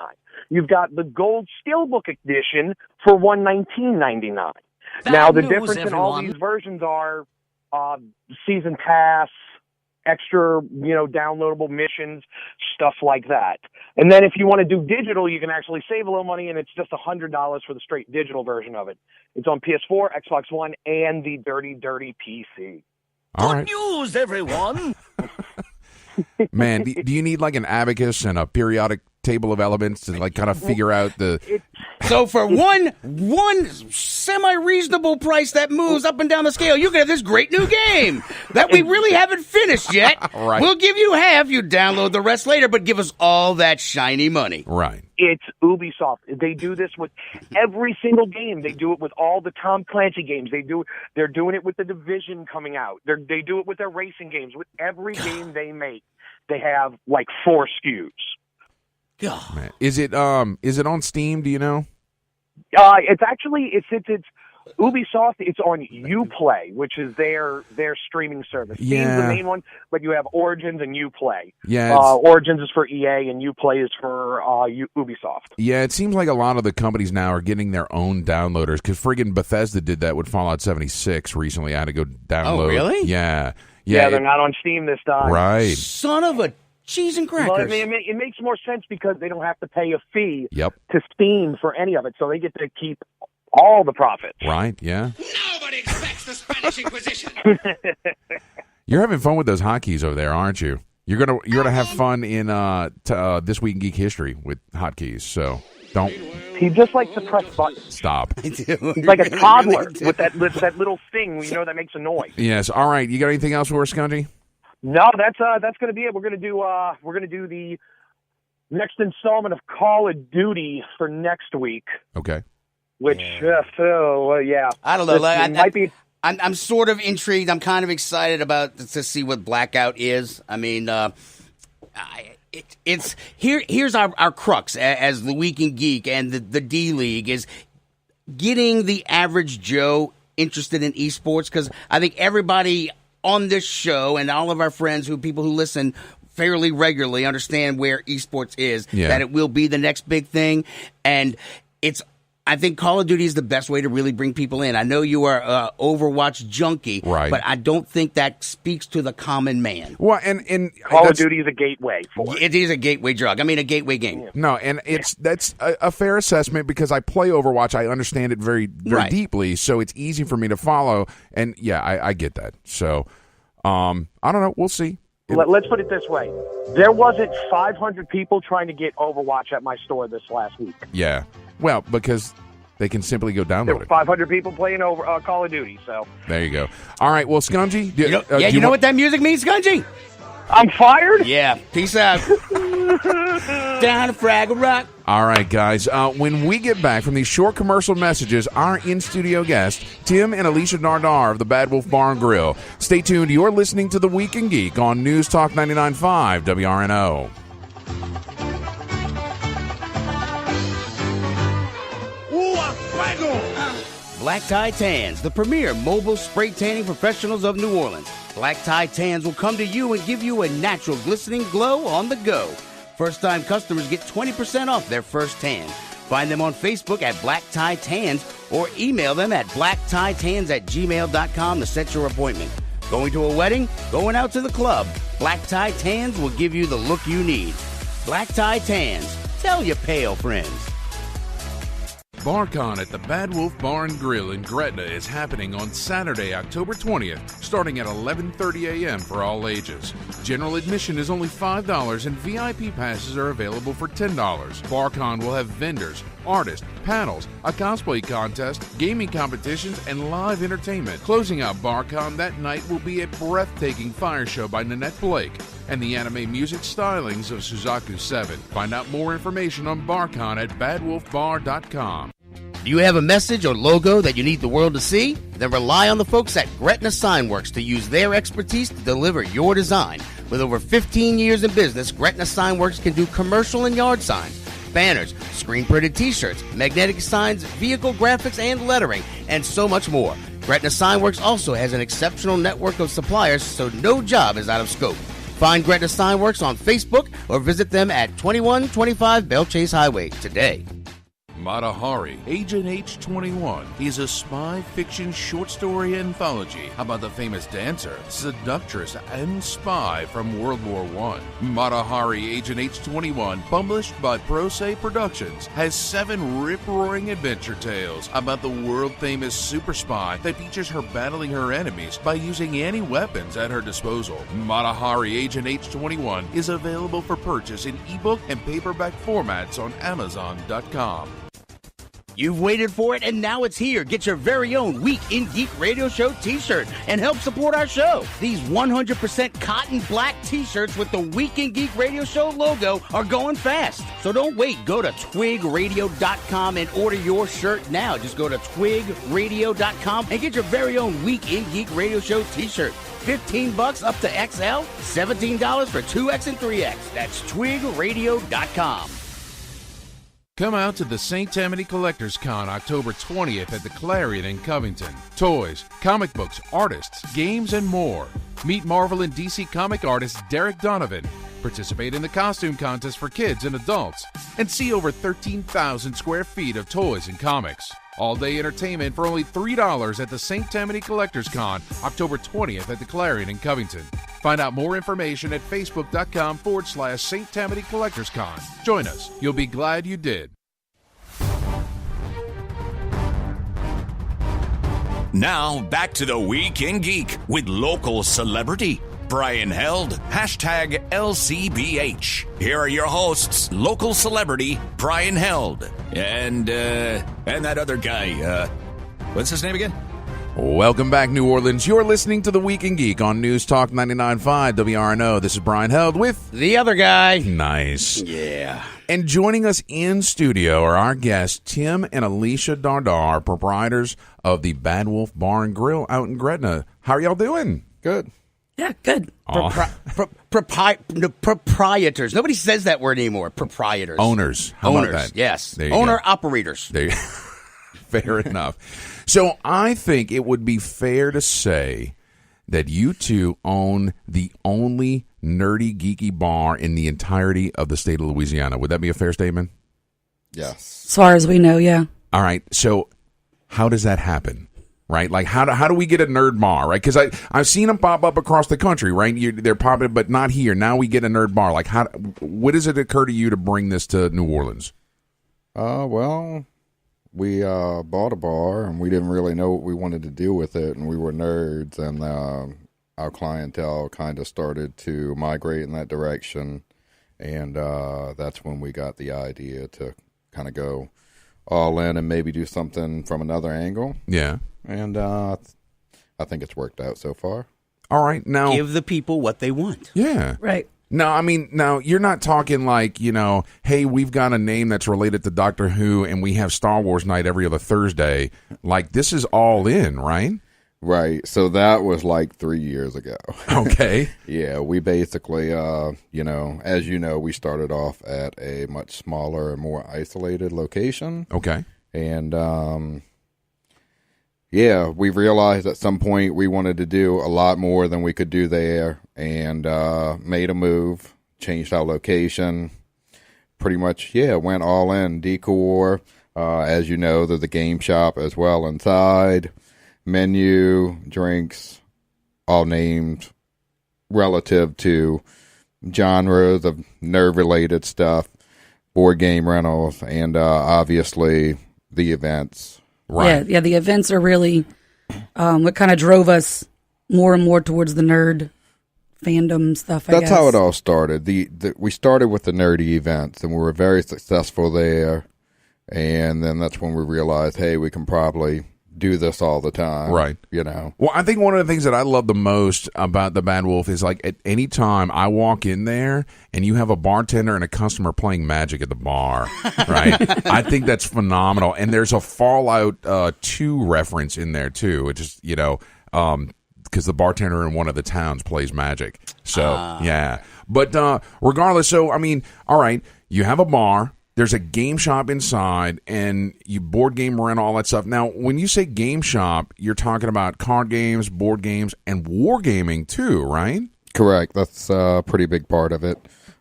Speaker 11: You've got the gold steelbook edition for $119.99. Now, the difference in all these versions are season pass, extra, downloadable missions, stuff like that. And then if you want to do digital, you can actually save a little money, and it's just $100 for the straight digital version of it. It's on PS4, Xbox One, and the dirty PC.
Speaker 4: All right.
Speaker 2: Good news, everyone.
Speaker 4: Man, do you need like an abacus and a periodic table of elements to kind of figure out the...
Speaker 3: So for one semi-reasonable price that moves up and down the scale, you can have this great new game that we really haven't finished yet.
Speaker 4: Right.
Speaker 3: We'll give you half. You download the rest later, but give us all that shiny money.
Speaker 4: Right.
Speaker 11: It's Ubisoft. They do this with every single game. They do it with all the Tom Clancy games. They're doing it with the Division coming out. They do it with their racing games. With every game they make, they have 4 SKUs.
Speaker 4: Man. Is it on Steam? Do you know?
Speaker 11: It's actually it's Ubisoft. It's on Uplay, which is their streaming service. Steam's the main one, but you have Origins and Uplay.
Speaker 4: Yeah,
Speaker 11: Origins is for EA and Uplay is for Ubisoft.
Speaker 4: Yeah, it seems like a lot of the companies now are getting their own downloaders because friggin' Bethesda did that with Fallout 76 recently. I had to go download.
Speaker 3: Oh, really?
Speaker 4: Yeah,
Speaker 11: they're not on Steam this time.
Speaker 4: Right.
Speaker 3: Son of a cheese and crackers.
Speaker 11: Well, it makes more sense because they don't have to pay a fee
Speaker 4: Yep.
Speaker 11: to Steam for any of it, so they get to keep all the profits.
Speaker 4: Right, yeah.
Speaker 2: Nobody expects the Spanish Inquisition.
Speaker 4: You're having fun with those hotkeys over there, aren't you? You're gonna have fun in This Week in Geek History with hotkeys, so don't.
Speaker 11: He just likes to press buttons.
Speaker 4: Stop.
Speaker 11: He's like a toddler with that little thing, that makes a noise.
Speaker 4: Yes. All right. You got anything else for us, Skungy?
Speaker 11: No, that's going to be it. We're going to do the next installment of Call of Duty for next week.
Speaker 4: Okay.
Speaker 11: Which, yeah.
Speaker 3: I don't know.
Speaker 11: It might be.
Speaker 3: I'm sort of intrigued. I'm kind of excited to see what Blackout is. I mean, here's our crux as the Week in Geek and the D League is getting the average Joe interested in esports, because I think everybody on this show and all of our friends people who listen fairly regularly understand where esports is, that it will be the next big thing. And I think Call of Duty is the best way to really bring people in. I know you are Overwatch junkie,
Speaker 4: right,
Speaker 3: but I don't think that speaks to the common man.
Speaker 4: Well, and
Speaker 11: Call of Duty is a gateway for it.
Speaker 3: It is a gateway drug. I mean, a gateway game.
Speaker 4: No, and that's a fair assessment because I play Overwatch. I understand it very, very deeply, so it's easy for me to follow. And I get that. So, I don't know. We'll see.
Speaker 11: Let's put it this way. There wasn't 500 people trying to get Overwatch at my store this last week.
Speaker 4: Yeah. Well, because they can simply go download
Speaker 11: There were 500 people playing Call of Duty, so.
Speaker 4: There you go. All right, well, Skungy.
Speaker 3: You know what that music means, Skungy?
Speaker 11: I'm fired?
Speaker 3: Yeah. Peace out. Down to Fraggle Rock.
Speaker 4: All right, guys. When we get back from these short commercial messages, our in-studio guest, Tim and Alicia Dardar of the Bad Wolf Bar and Grill. Stay tuned. You're listening to The Week in Geek on News Talk 99.5 WRNO.
Speaker 3: Black Tie Tans, the premier mobile spray tanning professionals of New Orleans. Black Tie Tans will come to you and give you a natural glistening glow on the go. First-time customers get 20% off their first tan. Find them on Facebook at Black Tie Tans or email them at blacktitans@gmail.com to set your appointment. Going to a wedding? Going out to the club? Black Tie Tans will give you the look you need. Black Tie Tans. Tell your pale friends.
Speaker 6: BarCon at the Bad Wolf Bar and Grill in Gretna is happening on Saturday, October 20th, starting at 11:30 a.m. for all ages. General admission is only $5 and VIP passes are available for $10. BarCon will have vendors, artists, panels, a cosplay contest, gaming competitions, and live entertainment. Closing out BarCon that night will be a breathtaking fire show by Nanette Blake and the anime music stylings of Suzaku 7. Find out more information on BarCon at badwolfbar.com.
Speaker 3: Do you have a message or logo that you need the world to see? Then rely on the folks at Gretna Signworks to use their expertise to deliver your design. With over 15 years in business, Gretna Signworks can do commercial and yard signs, banners, screen-printed t-shirts, magnetic signs, vehicle graphics and lettering, and so much more. Gretna Signworks also has an exceptional network of suppliers, so no job is out of scope. Find Gretna Signworks on Facebook or visit them at 2125 Bell Chase Highway today.
Speaker 6: Mata Hari, Agent H21, is a spy fiction short story anthology about the famous dancer, seductress, and spy from World War I. Mata Hari, Agent H21, published by Pro Se Productions, has 7 rip-roaring adventure tales about the world-famous super spy that features her battling her enemies by using any weapons at her disposal. Mata Hari, Agent H21 is available for purchase in ebook and paperback formats on Amazon.com.
Speaker 3: You've waited for it, and now it's here. Get your very own Week in Geek Radio Show t-shirt and help support our show. These 100% cotton black t-shirts with the Week in Geek Radio Show logo are going fast. So don't wait. Go to twigradio.com and order your shirt now. Just go to twigradio.com and get your very own Week in Geek Radio Show t-shirt. $15 up to XL, $17 for 2X and 3X. That's twigradio.com.
Speaker 6: Come out to the St. Tammany Collectors Con October 20th at the Clarion in Covington. Toys, comic books, artists, games, and more. Meet Marvel and DC comic artist Derek Donovan. Participate in the costume contest for kids and adults. And see over 13,000 square feet of toys and comics. All-day entertainment for only $3 at the St. Tammany Collectors Con October 20th at the Clarion in Covington. Find out more information at facebook.com/St. Tammany Collectors Con. Join us. You'll be glad you did.
Speaker 2: Now, back to the Week in Geek with local celebrity Brian Held, #LCBH. Here are your hosts, local celebrity Brian Held, and that other guy, what's his name again?
Speaker 4: Welcome back, New Orleans. You're listening to The Week in Geek on News Talk 99.5 WRNO. This is Brian Held with
Speaker 3: the other guy.
Speaker 4: Nice.
Speaker 3: Yeah.
Speaker 4: And joining us in studio are our guests, Tim and Alicia Dardar, proprietors of the Bad Wolf Bar and Grill out in Gretna. How are y'all doing?
Speaker 12: Good.
Speaker 13: Yeah, good.
Speaker 3: Proprietors. Nobody says that word anymore. Proprietors.
Speaker 4: Owners. How
Speaker 3: Owners,
Speaker 4: about that?
Speaker 3: yes.
Speaker 4: There you
Speaker 3: Owner
Speaker 4: go.
Speaker 3: operators.
Speaker 4: Fair enough. So I think it would be fair to say that you two own the only nerdy, geeky bar in the entirety of the state of Louisiana. Would that be a fair statement?
Speaker 12: Yes.
Speaker 13: As far as we know, yeah.
Speaker 4: All right. So how does that happen? Right? Like, how do we get a nerd bar, right? Because I've seen them pop up across the country, right? They're popping, but not here. Now we get a nerd bar. Like, what does it occur to you to bring this to New Orleans?
Speaker 12: Well, we bought a bar, and we didn't really know what we wanted to do with it, and we were nerds, and our clientele kind of started to migrate in that direction, and that's when we got the idea to kind of go all in and maybe do something from another angle.
Speaker 4: Yeah.
Speaker 12: And I think it's worked out so far.
Speaker 4: All right, now
Speaker 3: give the people what they want.
Speaker 4: Yeah.
Speaker 13: Right.
Speaker 4: No, I mean, no, you're not talking like, hey, we've got a name that's related to Doctor Who and we have Star Wars night every other Thursday. Like, this is all in, right?
Speaker 12: Right. So that was like 3 years ago.
Speaker 4: Okay.
Speaker 12: Yeah, we basically, as you know, we started off at a much smaller and more isolated location.
Speaker 4: Okay.
Speaker 12: And, we realized at some point we wanted to do a lot more than we could do there, and made a move, changed our location, pretty much, went all in. Decor, as you know, there's a game shop as well inside, menu, drinks, all named relative to genres of nerd-related stuff, board game rentals, and obviously the events.
Speaker 4: Right.
Speaker 13: Yeah, the events are really what kind of drove us more and more towards the nerd fandom stuff, I guess.
Speaker 12: That's how it all started. We started with the nerdy events, and we were very successful there. And then that's when we realized, hey, we can probably do this all the time.
Speaker 4: Right. Well, I think one of the things that I love the most about the Bad Wolf is, like, at any time I walk in there and you have a bartender and a customer playing Magic at the bar, right? I think that's phenomenal. And there's a Fallout 2 reference in there too, which is, because the bartender in one of the towns plays Magic. So, yeah. But regardless, so, I mean, all right, you have a bar. There's a game shop inside, and you board game rent, all that stuff. Now, when you say game shop, you're talking about card games, board games, and wargaming too, right?
Speaker 12: Correct. That's a pretty big part of it.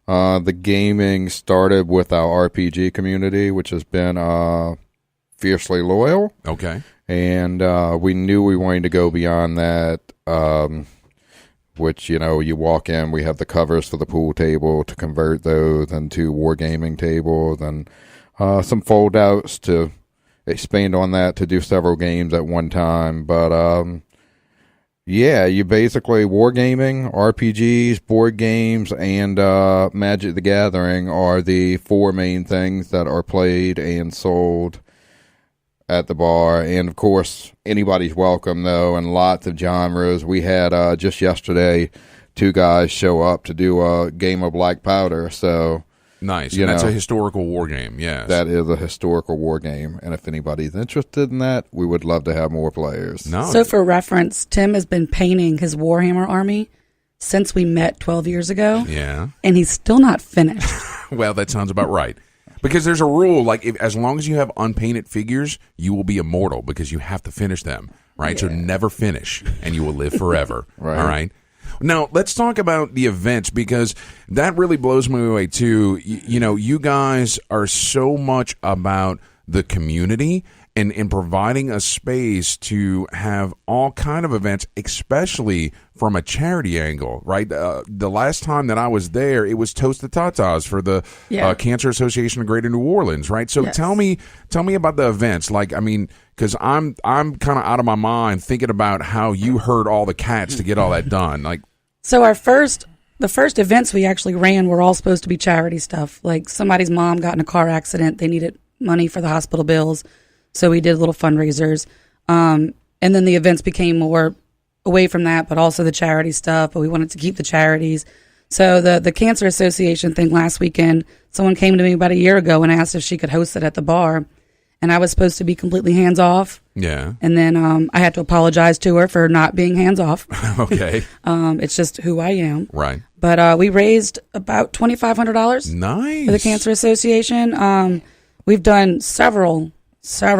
Speaker 12: The gaming started with our RPG community, which has been fiercely loyal.
Speaker 4: Okay.
Speaker 12: And we knew we wanted to go beyond that, which, you walk in, we have the covers for the pool table to convert those into wargaming tables, and some fold-outs to expand on that to do several games at one time. But, you basically, wargaming, RPGs, board games, and Magic the Gathering are the four main things that are played and sold at the bar. And of course, anybody's welcome, though, and lots of genres. We had just yesterday 2 guys show up to do a game of Black Powder. So
Speaker 4: nice. And that's a historical war game. Yes,
Speaker 12: that is a historical war game, and if anybody's interested in that, we would love to have more players.
Speaker 13: So for reference, Tim has been painting his Warhammer army since we met 12 years ago.
Speaker 4: Yeah,
Speaker 13: and he's still not finished.
Speaker 4: Well, that sounds about right. Because there's a rule, like, as long as you have unpainted figures, you will be immortal because you have to finish them, right? Yeah. So never finish, and you will live forever.
Speaker 12: Right.
Speaker 4: All right? Now, let's talk about the events, because that really blows me away, too. You guys are so much about the community and in providing a space to have all kind of events, especially from a charity angle, right? The last time that I was there, it was Toast the Tatas for the Cancer Association of Greater New Orleans, right? So tell me about the events. Like, I mean, because I'm kind of out of my mind thinking about how you herd all the cats to get all that done. Like,
Speaker 13: so the first events we actually ran were all supposed to be charity stuff. Like, somebody's mom got in a car accident; they needed money for the hospital bills. So we did little fundraisers. And then the events became more away from that, but also the charity stuff. But we wanted to keep the charities. So the Cancer Association thing last weekend, someone came to me about a year ago and asked if she could host it at the bar. And I was supposed to be completely hands-off.
Speaker 4: Yeah.
Speaker 13: And then I had to apologize to her for not being hands-off.
Speaker 4: Okay.
Speaker 13: It's just who I am.
Speaker 4: Right.
Speaker 13: But we raised about $2,500.
Speaker 4: Nice.
Speaker 13: For the Cancer Association. We've done several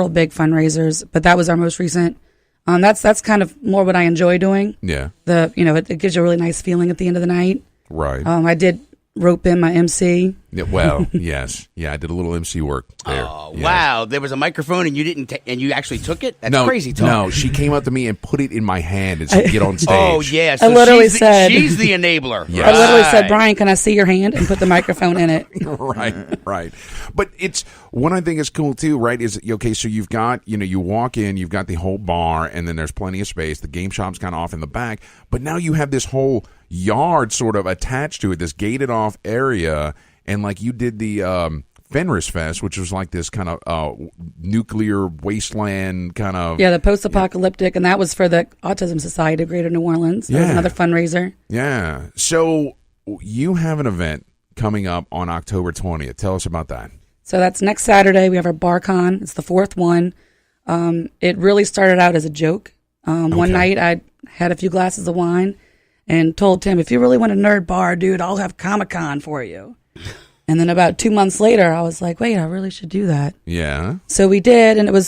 Speaker 13: big fundraisers, but that was our most recent. That's kind of more what I enjoy doing.
Speaker 4: Yeah.
Speaker 13: It gives you a really nice feeling at the end of the night.
Speaker 4: Right.
Speaker 13: I did rope in my MC.
Speaker 4: Yeah, well, yes. Yeah, I did a little MC work there.
Speaker 3: Oh,
Speaker 4: yes.
Speaker 3: Wow. There was a microphone and you didn't and you actually took it? That's crazy talk.
Speaker 4: No, she came up to me and put it in my hand and said, get on stage.
Speaker 3: Oh, yeah. So
Speaker 13: I literally said...
Speaker 3: she's the enabler.
Speaker 4: Yes.
Speaker 13: I literally said, Brian, can I see your hand? And put the microphone in it.
Speaker 4: Right. But it's... One I think is cool, too, right, is, okay, so you've got, you walk in, you've got the whole bar, and then there's plenty of space. The game shop's kind of off in the back. But now you have this whole yard sort of attached to it, this gated off area, and like you did the Fenris Fest, which was like this kind of nuclear wasteland kind of...
Speaker 13: Yeah, the post-apocalyptic, and that was for the Autism Society of Greater New Orleans. That was another fundraiser.
Speaker 4: Yeah. So you have an event coming up on October 20th. Tell us about that.
Speaker 13: So that's next Saturday. We have our BarCon. It's the fourth one. It really started out as a joke. One night I had a few glasses of wine and told Tim, if you really want a nerd bar, dude, I'll have Comic-Con for you. And then about 2 months later, I was like, wait, I really should do that.
Speaker 4: Yeah.
Speaker 13: So we did, and I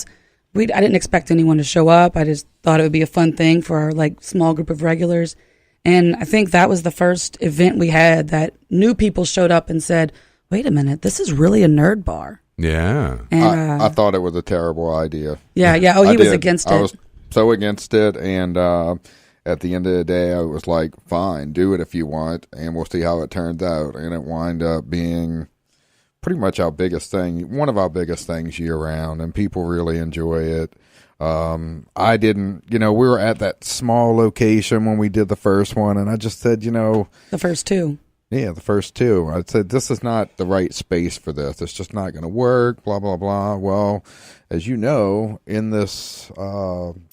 Speaker 13: didn't expect anyone to show up. I just thought it would be a fun thing for our small group of regulars. And I think that was the first event we had that new people showed up and said, wait a minute, this is really a nerd bar.
Speaker 4: Yeah.
Speaker 13: And,
Speaker 12: I thought it was a terrible idea.
Speaker 13: Yeah. Oh, he was against it.
Speaker 12: I was so against it, and at the end of the day, I was like, fine, do it if you want, and we'll see how it turns out. And it wound up being pretty much our biggest thing, one of our biggest things year-round, and people really enjoy it. I didn't, we were at that small location when we did the first one, and I just said,
Speaker 13: the first two.
Speaker 12: Yeah, the first two. I said, this is not the right space for this. It's just not going to work, blah, blah, blah. Well, as you know, in this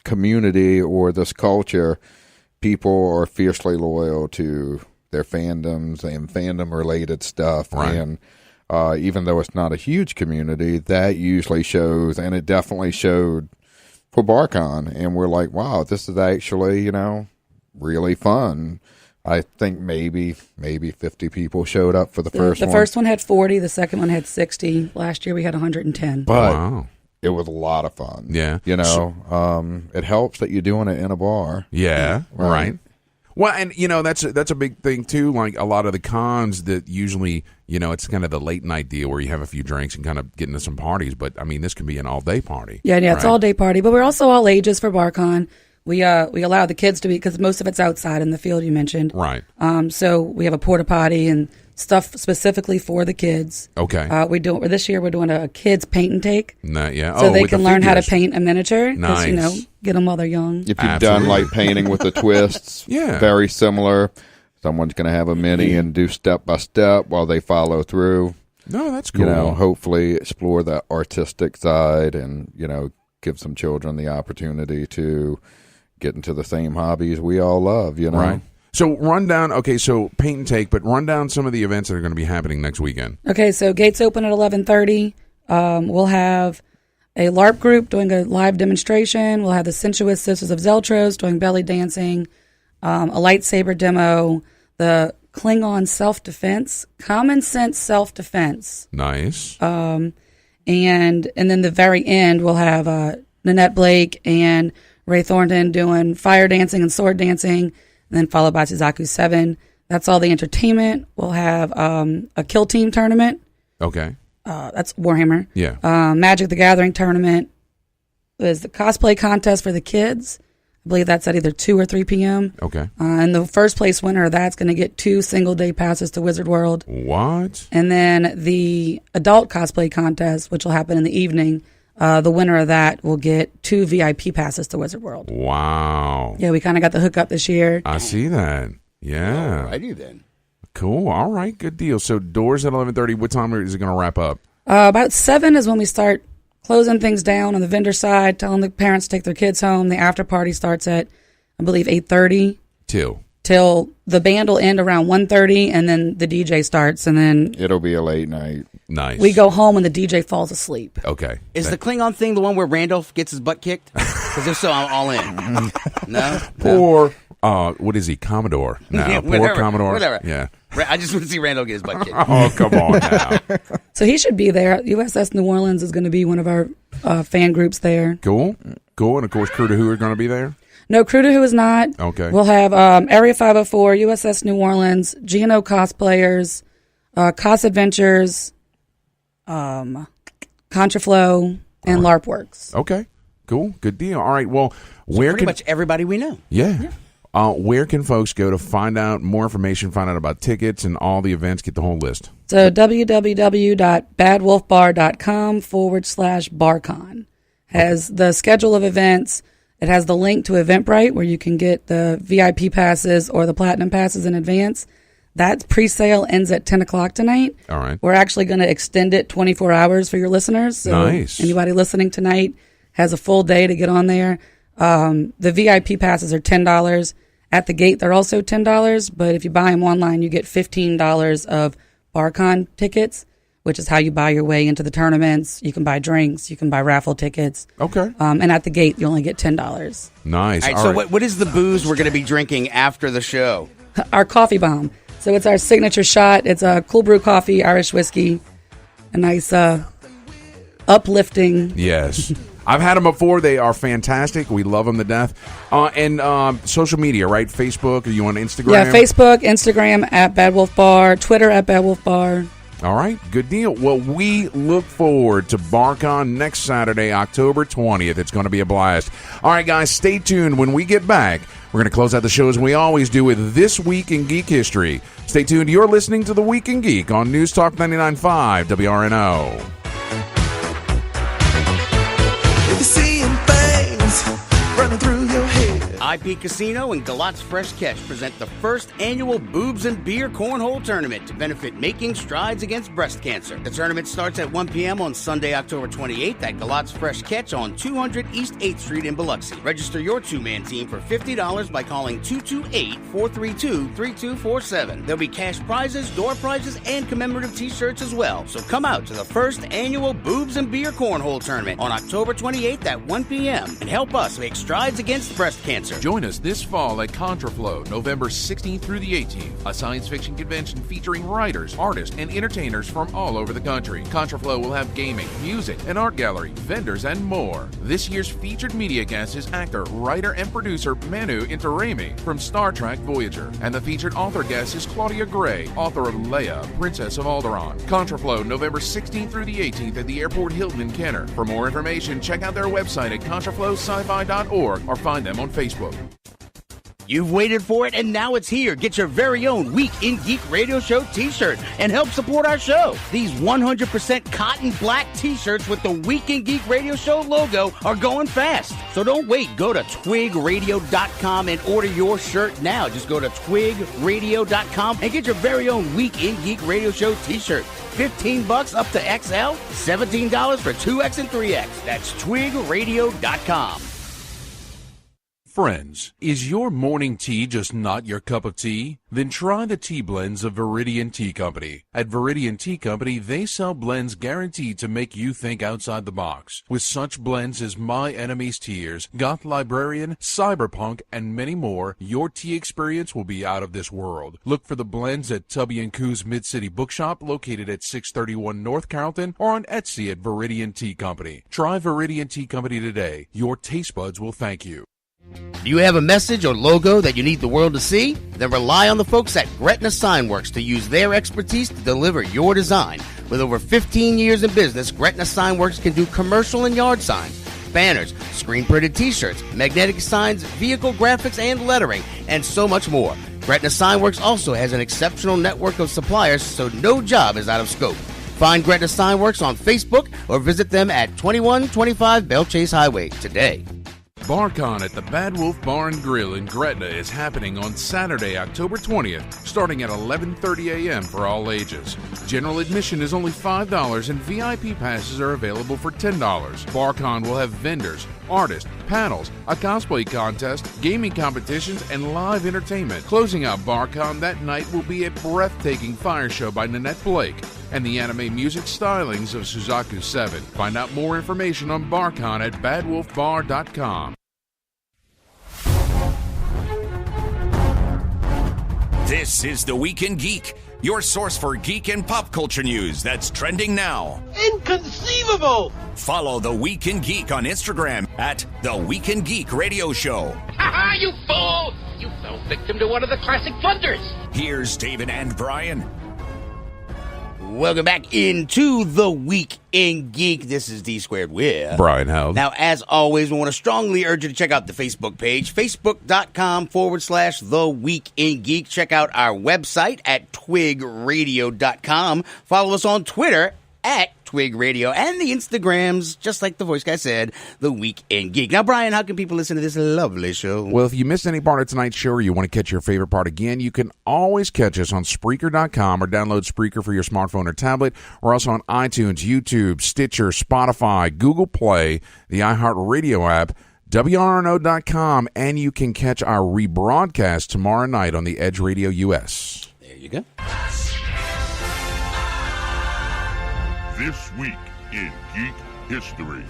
Speaker 12: community or this culture, people are fiercely loyal to their fandoms and fandom-related stuff.
Speaker 4: Right.
Speaker 12: And even though it's not a huge community, that usually shows, and it definitely showed for BarCon. And we're like, wow, this is actually, really fun. I think maybe 50 people showed up for the first one.
Speaker 13: The first one had 40. The second one had 60. Last year we had 110.
Speaker 12: But it was a lot of fun.
Speaker 4: Yeah.
Speaker 12: It helps that you're doing it in a bar.
Speaker 4: Yeah, right. Well, and that's a big thing too. Like a lot of the cons that usually, it's kind of the late night deal where you have a few drinks and kind of get into some parties. But I mean, this can be an all day party.
Speaker 13: Yeah, it's all day party. But we're also all ages for BarCon. We allow the kids to be, because most of it's outside in the field you mentioned.
Speaker 4: Right.
Speaker 13: So we have a porta potty and stuff specifically for the kids.
Speaker 4: Okay.
Speaker 13: This year we're doing a kids paint and take.
Speaker 4: So
Speaker 13: they can learn how to paint a miniature.
Speaker 4: Nice.
Speaker 13: Get them while they're young.
Speaker 12: If you've done painting with the twists,
Speaker 4: yeah,
Speaker 12: very similar. Someone's going to have a mini and do step by step while they follow through.
Speaker 4: No, that's cool.
Speaker 12: Hopefully explore that artistic side and, give some children the opportunity to get into the same hobbies we all love,
Speaker 4: Right. So run down, so paint and take, but run down some of the events that are going to be happening next weekend.
Speaker 13: Okay, so gates open at 11:30. We'll have a LARP group doing a live demonstration. We'll have the Sensuous Sisters of Zeltros doing belly dancing, a lightsaber demo, the Klingon self-defense, common sense self-defense.
Speaker 4: Nice.
Speaker 13: And then the very end, we'll have Nanette Blake and Ray Thornton doing fire dancing and sword dancing, and then followed by Suzaku 7. That's all the entertainment. We'll have a Kill Team tournament.
Speaker 4: Okay.
Speaker 13: That's Warhammer.
Speaker 4: Yeah.
Speaker 13: Magic the Gathering tournament. There's the cosplay contest for the kids. I believe that's at either 2 or 3 p.m.
Speaker 4: Okay.
Speaker 13: And the first place winner of that's going to get 2 single-day passes to Wizard World.
Speaker 4: What?
Speaker 13: And then the adult cosplay contest, which will happen in the evening, the winner of that will get 2 VIP passes to Wizard World.
Speaker 4: Wow.
Speaker 13: Yeah, we kind of got the hookup this year.
Speaker 4: I see that. Yeah.
Speaker 3: Alrighty then.
Speaker 4: Cool. All right. Good deal. So doors at 11:30. What time is it going to wrap up?
Speaker 13: About 7 is when we start closing things down on the vendor side, telling the parents to take their kids home. The after party starts at, I believe, 8:30. Till the band will end around 1:30, and then the DJ starts, and then
Speaker 12: it'll be a late night.
Speaker 4: Nice.
Speaker 13: We go home and the DJ falls asleep.
Speaker 4: Okay.
Speaker 3: Is the Klingon thing the one where Randolph gets his butt kicked? Because if so, I'm all in. No?
Speaker 4: Poor, what is he, Commodore? No,
Speaker 3: Yeah,
Speaker 4: poor
Speaker 3: whatever,
Speaker 4: Commodore.
Speaker 3: whatever.
Speaker 4: Yeah.
Speaker 3: I just want to see Randall get his butt kicked.
Speaker 4: Oh, come on now.
Speaker 13: So he should be there. USS New Orleans is going to be one of our fan groups there.
Speaker 4: Cool. And, of course, Crew to Who are going to be there?
Speaker 13: No, Crew to Who is not.
Speaker 4: Okay.
Speaker 13: We'll have Area 504, USS New Orleans, GNO cosplayers, COS Adventures, Contraflow, and LARP Works.
Speaker 4: Okay. Cool. Good deal. All right. Well,
Speaker 3: pretty much everybody we know.
Speaker 4: Yeah. Where can folks go to find out more information, find out about tickets and all the events, get the whole list?
Speaker 13: So www.badwolfbar.com/BarCon has the schedule of events. It has the link to Eventbrite where you can get the VIP passes or the platinum passes in advance. That pre-sale ends at 10 o'clock tonight.
Speaker 4: All right.
Speaker 13: We're actually going to extend it 24 hours for your listeners. So
Speaker 4: nice.
Speaker 13: Anybody listening tonight has a full day to get on there. The VIP passes are $10. At the gate, they're also $10, but if you buy them online, you get $15 of BarCon tickets, which is how you buy your way into the tournaments. You can buy drinks. You can buy raffle tickets.
Speaker 4: Okay.
Speaker 13: And at the gate, you only get $10.
Speaker 4: Nice.
Speaker 3: All right, so what is the booze we're going to be drinking after the show?
Speaker 13: Our coffee bomb. So it's our signature shot. It's a cool brew coffee, Irish whiskey, a nice uplifting.
Speaker 4: Yes. I've had them before. They are fantastic. We love them to death. And social media, right? Facebook? Are you on Instagram?
Speaker 13: Yeah, Facebook, Instagram at Bad Wolf Bar, Twitter at Bad Wolf Bar.
Speaker 4: All right, good deal. Well, we look forward to BarCon next Saturday, October 20th. It's going to be a blast. All right, guys, stay tuned. When we get back, we're going to close out the show as we always do with This Week in Geek History. Stay tuned. You're listening to The Week in Geek on News Talk 99.5 WRNO.
Speaker 14: Seeing things running through your head.
Speaker 3: IP Casino and Galatz Fresh Catch present the first annual Boobs and Beer Cornhole Tournament to benefit Making Strides Against Breast Cancer. The tournament starts at 1 p.m. on Sunday, October 28th at Galatz Fresh Catch on 200 East 8th Street in Biloxi. Register your two-man team for $50 by calling 228-432-3247. There'll be cash prizes, door prizes, and commemorative t-shirts as well. So come out to the first annual Boobs and Beer Cornhole Tournament on October 28th at 1 p.m. and help us make strides against breast cancer.
Speaker 6: Join us this fall at Contraflow, November 16th through the 18th, a science fiction convention featuring writers, artists, and entertainers from all over the country. Contraflow will have gaming, music, an art gallery, vendors, and more. This year's featured media guest is actor, writer, and producer Manu Intiraymi from Star Trek Voyager. And the featured author guest is Claudia Gray, author of Leia, Princess of Alderaan. Contraflow, November 16th through the 18th at the Airport Hilton in Kenner. For more information, check out their website at contraflowsci-fi.org or find them on Facebook.
Speaker 3: You've waited for it, and now it's here. Get your very own Week in Geek Radio Show t-shirt and help support our show. These 100% cotton black t-shirts with the Week in Geek Radio Show logo are going fast. So don't wait. Go to twigradio.com and order your shirt now. Just go to twigradio.com and get your very own Week in Geek Radio Show t-shirt. $15 up to XL, $17 for 2X and 3X. That's twigradio.com.
Speaker 6: Friends, is your morning tea just not your cup of tea? Then try the tea blends of Viridian Tea Company. At Viridian Tea Company, they sell blends guaranteed to make you think outside the box. With such blends as My Enemy's Tears, Goth Librarian, Cyberpunk, and many more, your tea experience will be out of this world. Look for the blends at Tubby & Coo's Mid-City Bookshop, located at 631 North Carrollton, or on Etsy at Viridian Tea Company. Try Viridian Tea Company today. Your taste buds will thank you.
Speaker 3: Do you have a message or logo that you need the world to see? Then rely on the folks at Gretna Signworks to use their expertise to deliver your design. With over 15 years in business, Gretna Signworks can do commercial and yard signs, banners, screen-printed t-shirts, magnetic signs, vehicle graphics and lettering, and so much more. Gretna Signworks also has an exceptional network of suppliers, so no job is out of scope. Find Gretna Signworks on Facebook or visit them at 2125 Bell Chase Highway today.
Speaker 6: BarCon at the Bad Wolf Bar and Grill in Gretna is happening on Saturday, October 20th, starting at 11:30 a.m. for all ages. General admission is only $5 and VIP passes are available for $10. BarCon will have vendors, artists, panels, a cosplay contest, gaming competitions, and live entertainment. Closing out BarCon that night will be a breathtaking fire show by Nanette Blake and the anime music stylings of Suzaku 7. Find out more information on BarCon at badwolfbar.com.
Speaker 2: This is The Week in Geek, your source for geek and pop culture news that's trending now.
Speaker 9: Inconceivable!
Speaker 2: Follow The Week in Geek on Instagram at The Week in Geek Radio Show.
Speaker 9: Ha ha, you fool! You fell victim to one of the classic blunders.
Speaker 2: Here's David and Brian.
Speaker 3: Welcome back into The Week in Geek. This is D Squared with
Speaker 4: Brian Held.
Speaker 3: Now, as always, we want to strongly urge you to check out the Facebook page, facebook.com/The Week in Geek. Check out our website at twigradio.com. Follow us on Twitter at Twig Radio and the Instagrams, just like the voice guy said, The Week in Geek. Now, Brian, how can people listen to this lovely show?
Speaker 4: Well, if you missed any part of tonight's show or you want to catch your favorite part again, you can always catch us on Spreaker.com or download Spreaker for your smartphone or tablet. We're also on iTunes, YouTube, Stitcher, Spotify, Google Play, the iHeartRadio app, WRNO.com, and you can catch our rebroadcast tomorrow night on the Edge Radio US.
Speaker 3: There you go.
Speaker 15: This week in Geek History.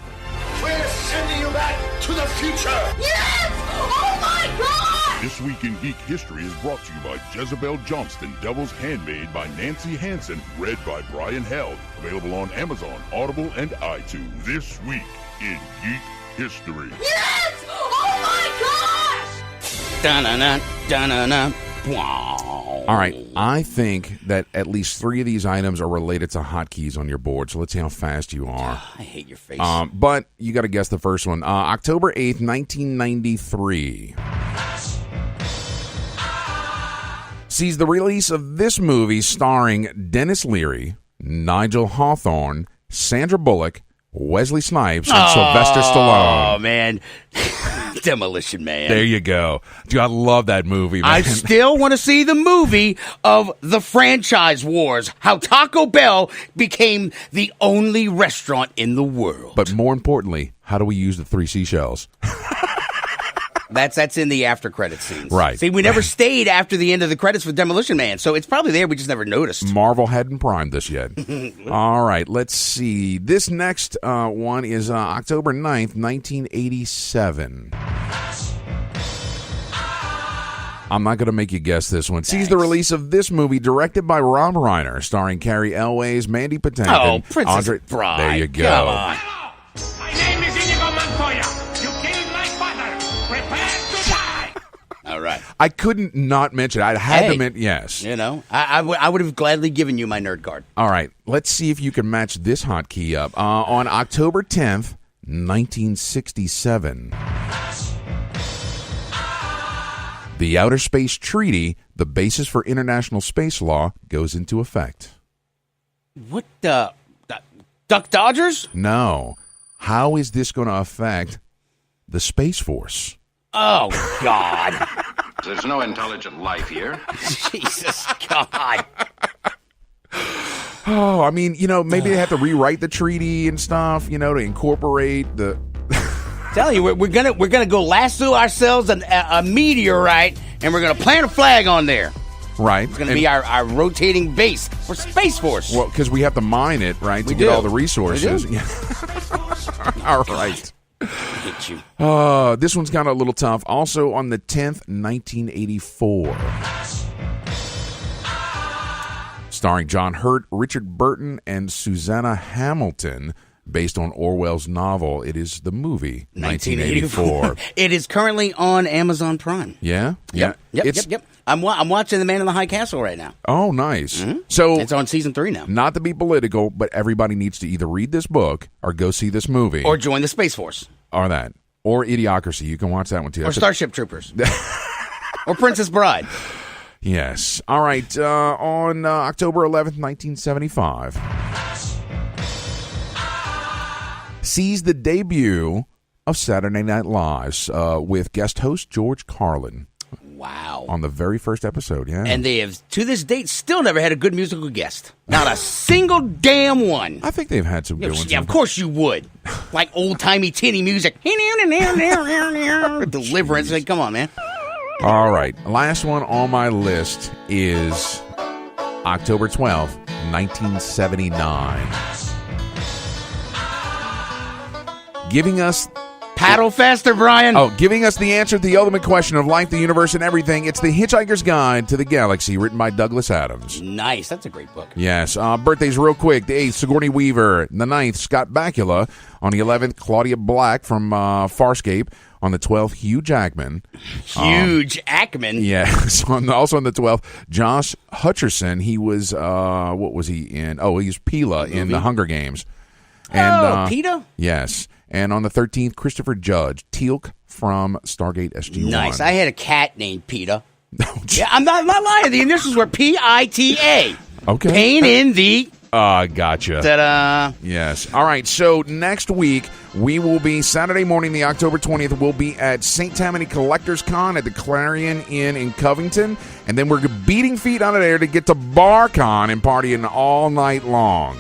Speaker 14: We're sending you back to the future! Yes! Oh my God!
Speaker 15: This Week in Geek History is brought to you by Jezebel Johnston, Devil's Handmaid by Nancy Hansen, read by Brian Held. Available on Amazon, Audible, and iTunes. This Week in Geek History.
Speaker 14: Yes! Oh my gosh!
Speaker 3: Da-na-na, da-na-na. Wow.
Speaker 4: All right, I think that at least 3 of these items are related to hotkeys on your board, so let's see how fast you are.
Speaker 3: I hate your face.
Speaker 4: But you got to guess the first one. October 8th, 1993. Sees the release of this movie starring Dennis Leary, Nigel Hawthorne, Sandra Bullock, Wesley Snipes, and Sylvester Stallone.
Speaker 3: Oh, man. Demolition Man.
Speaker 4: There you go. Dude, I love that movie, man.
Speaker 3: I still want to see the movie of the franchise wars, how Taco Bell became the only restaurant in the world.
Speaker 4: But more importantly, how do we use the 3 seashells?
Speaker 3: That's in the after credit scenes.
Speaker 4: Right.
Speaker 3: See, we never stayed after the end of the credits for Demolition Man, so it's probably there. We just never noticed.
Speaker 4: Marvel hadn't primed this yet. All right, let's see. This next one is October 9th, 1987. I'm not going to make you guess this one. Sees the release of this movie directed by Rob Reiner, starring Carrie Elways, Mandy Patinkin,
Speaker 3: Princess Bride.
Speaker 4: There you go.
Speaker 3: Come on.
Speaker 9: My name is Inigo Montoya. You killed my father. Prepare to die.
Speaker 3: All right.
Speaker 4: I couldn't not mention it. I had to mention, yes.
Speaker 3: You know, I would have gladly given you my nerd card.
Speaker 4: All right, let's see if you can match this hotkey up. On October 10th, 1967. The Outer Space Treaty, the basis for international space law, goes into effect.
Speaker 3: What the? Duck Dodgers?
Speaker 4: No. How is this going to affect the Space Force?
Speaker 3: Oh, God.
Speaker 16: There's no intelligent life here.
Speaker 3: Jesus, God.
Speaker 4: Oh, I mean, maybe they have to rewrite the treaty and stuff, to incorporate the...
Speaker 3: Tell you, we're gonna go lasso ourselves a meteorite, and we're gonna plant a flag on there.
Speaker 4: Right.
Speaker 3: It's gonna be our rotating base for Space Force.
Speaker 4: Well, because we have to mine it, right, to get all the resources. All right.
Speaker 3: I hate you.
Speaker 4: This one's kind of a little tough. Also on the 10th, 1984. Starring John Hurt, Richard Burton, and Susanna Hamilton. Based on Orwell's novel, it is the movie 1984.
Speaker 3: It is currently on Amazon Prime.
Speaker 4: Yeah?
Speaker 3: Yep. I'm watching The Man in the High Castle right now.
Speaker 4: Oh, nice.
Speaker 3: Mm-hmm.
Speaker 4: So
Speaker 3: it's on season 3 now.
Speaker 4: Not to be political, but everybody needs to either read this book or go see this movie.
Speaker 3: Or join the Space Force.
Speaker 4: Or that. Or Idiocracy. You can watch that one, too.
Speaker 3: Or Starship Troopers. Or Princess Bride.
Speaker 4: Yes. All right. On October 11th, 1975. Sees the debut of Saturday Night Live with guest host George Carlin.
Speaker 3: Wow.
Speaker 4: On the very first episode, yeah.
Speaker 3: And they have, to this date, still never had a good musical guest. Not a single damn one.
Speaker 4: I think they've had some good ones.
Speaker 3: Yeah, of course you would. Like old-timey tinny music. Deliverance. Like, come on, man.
Speaker 4: All right. Last one on my list is October 12th, 1979. Giving us...
Speaker 3: Paddle faster, Brian.
Speaker 4: Oh, giving us the answer to the ultimate question of life, the universe, and everything. It's The Hitchhiker's Guide to the Galaxy, written by Douglas Adams.
Speaker 3: Nice. That's a great book.
Speaker 4: Yes. Birthdays real quick. The 8th, Sigourney Weaver. The 9th, Scott Bakula. On the 11th, Claudia Black from Farscape. On the 12th, Hugh Jackman.
Speaker 3: Jackman?
Speaker 4: Yes. Also on the 12th, Josh Hutcherson. He was, what was he in? Oh, he was Pila in The Hunger Games. And,
Speaker 3: PETA?
Speaker 4: Yes. And on the 13th, Christopher Judge, Teal'c from Stargate SG-1.
Speaker 3: Nice. I had a cat named PETA. Yeah, I'm not lying. The initials were P-I-T-A.
Speaker 4: Okay.
Speaker 3: Pain in the...
Speaker 4: Gotcha.
Speaker 3: Ta-da.
Speaker 4: Yes. All right. So next week, we will be, Saturday morning, the October 20th, we'll be at St. Tammany Collectors Con at the Clarion Inn in Covington. And then we're beating feet out of there to get to BarCon and partying all night long.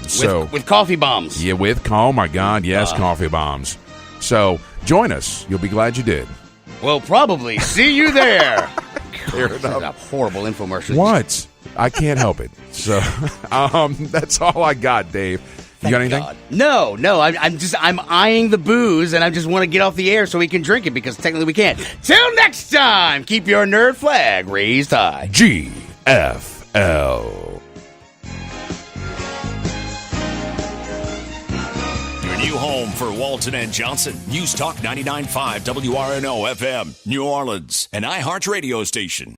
Speaker 3: With coffee bombs.
Speaker 4: Yeah, oh my God, yes, coffee bombs. So join us. You'll be glad you did.
Speaker 3: We'll probably see you there.
Speaker 4: Fair enough.
Speaker 3: A horrible infomercial.
Speaker 4: What? I can't help it. So, that's all I got, Dave. You got anything?
Speaker 3: God. No. I'm eyeing the booze, and I just want to get off the air so we can drink it because technically we can't. Till next time, keep your nerd flag raised high.
Speaker 4: GFL.
Speaker 2: Your new home for Walton and Johnson. News Talk 99.5 WRNO FM, New Orleans, an iHeart radio station.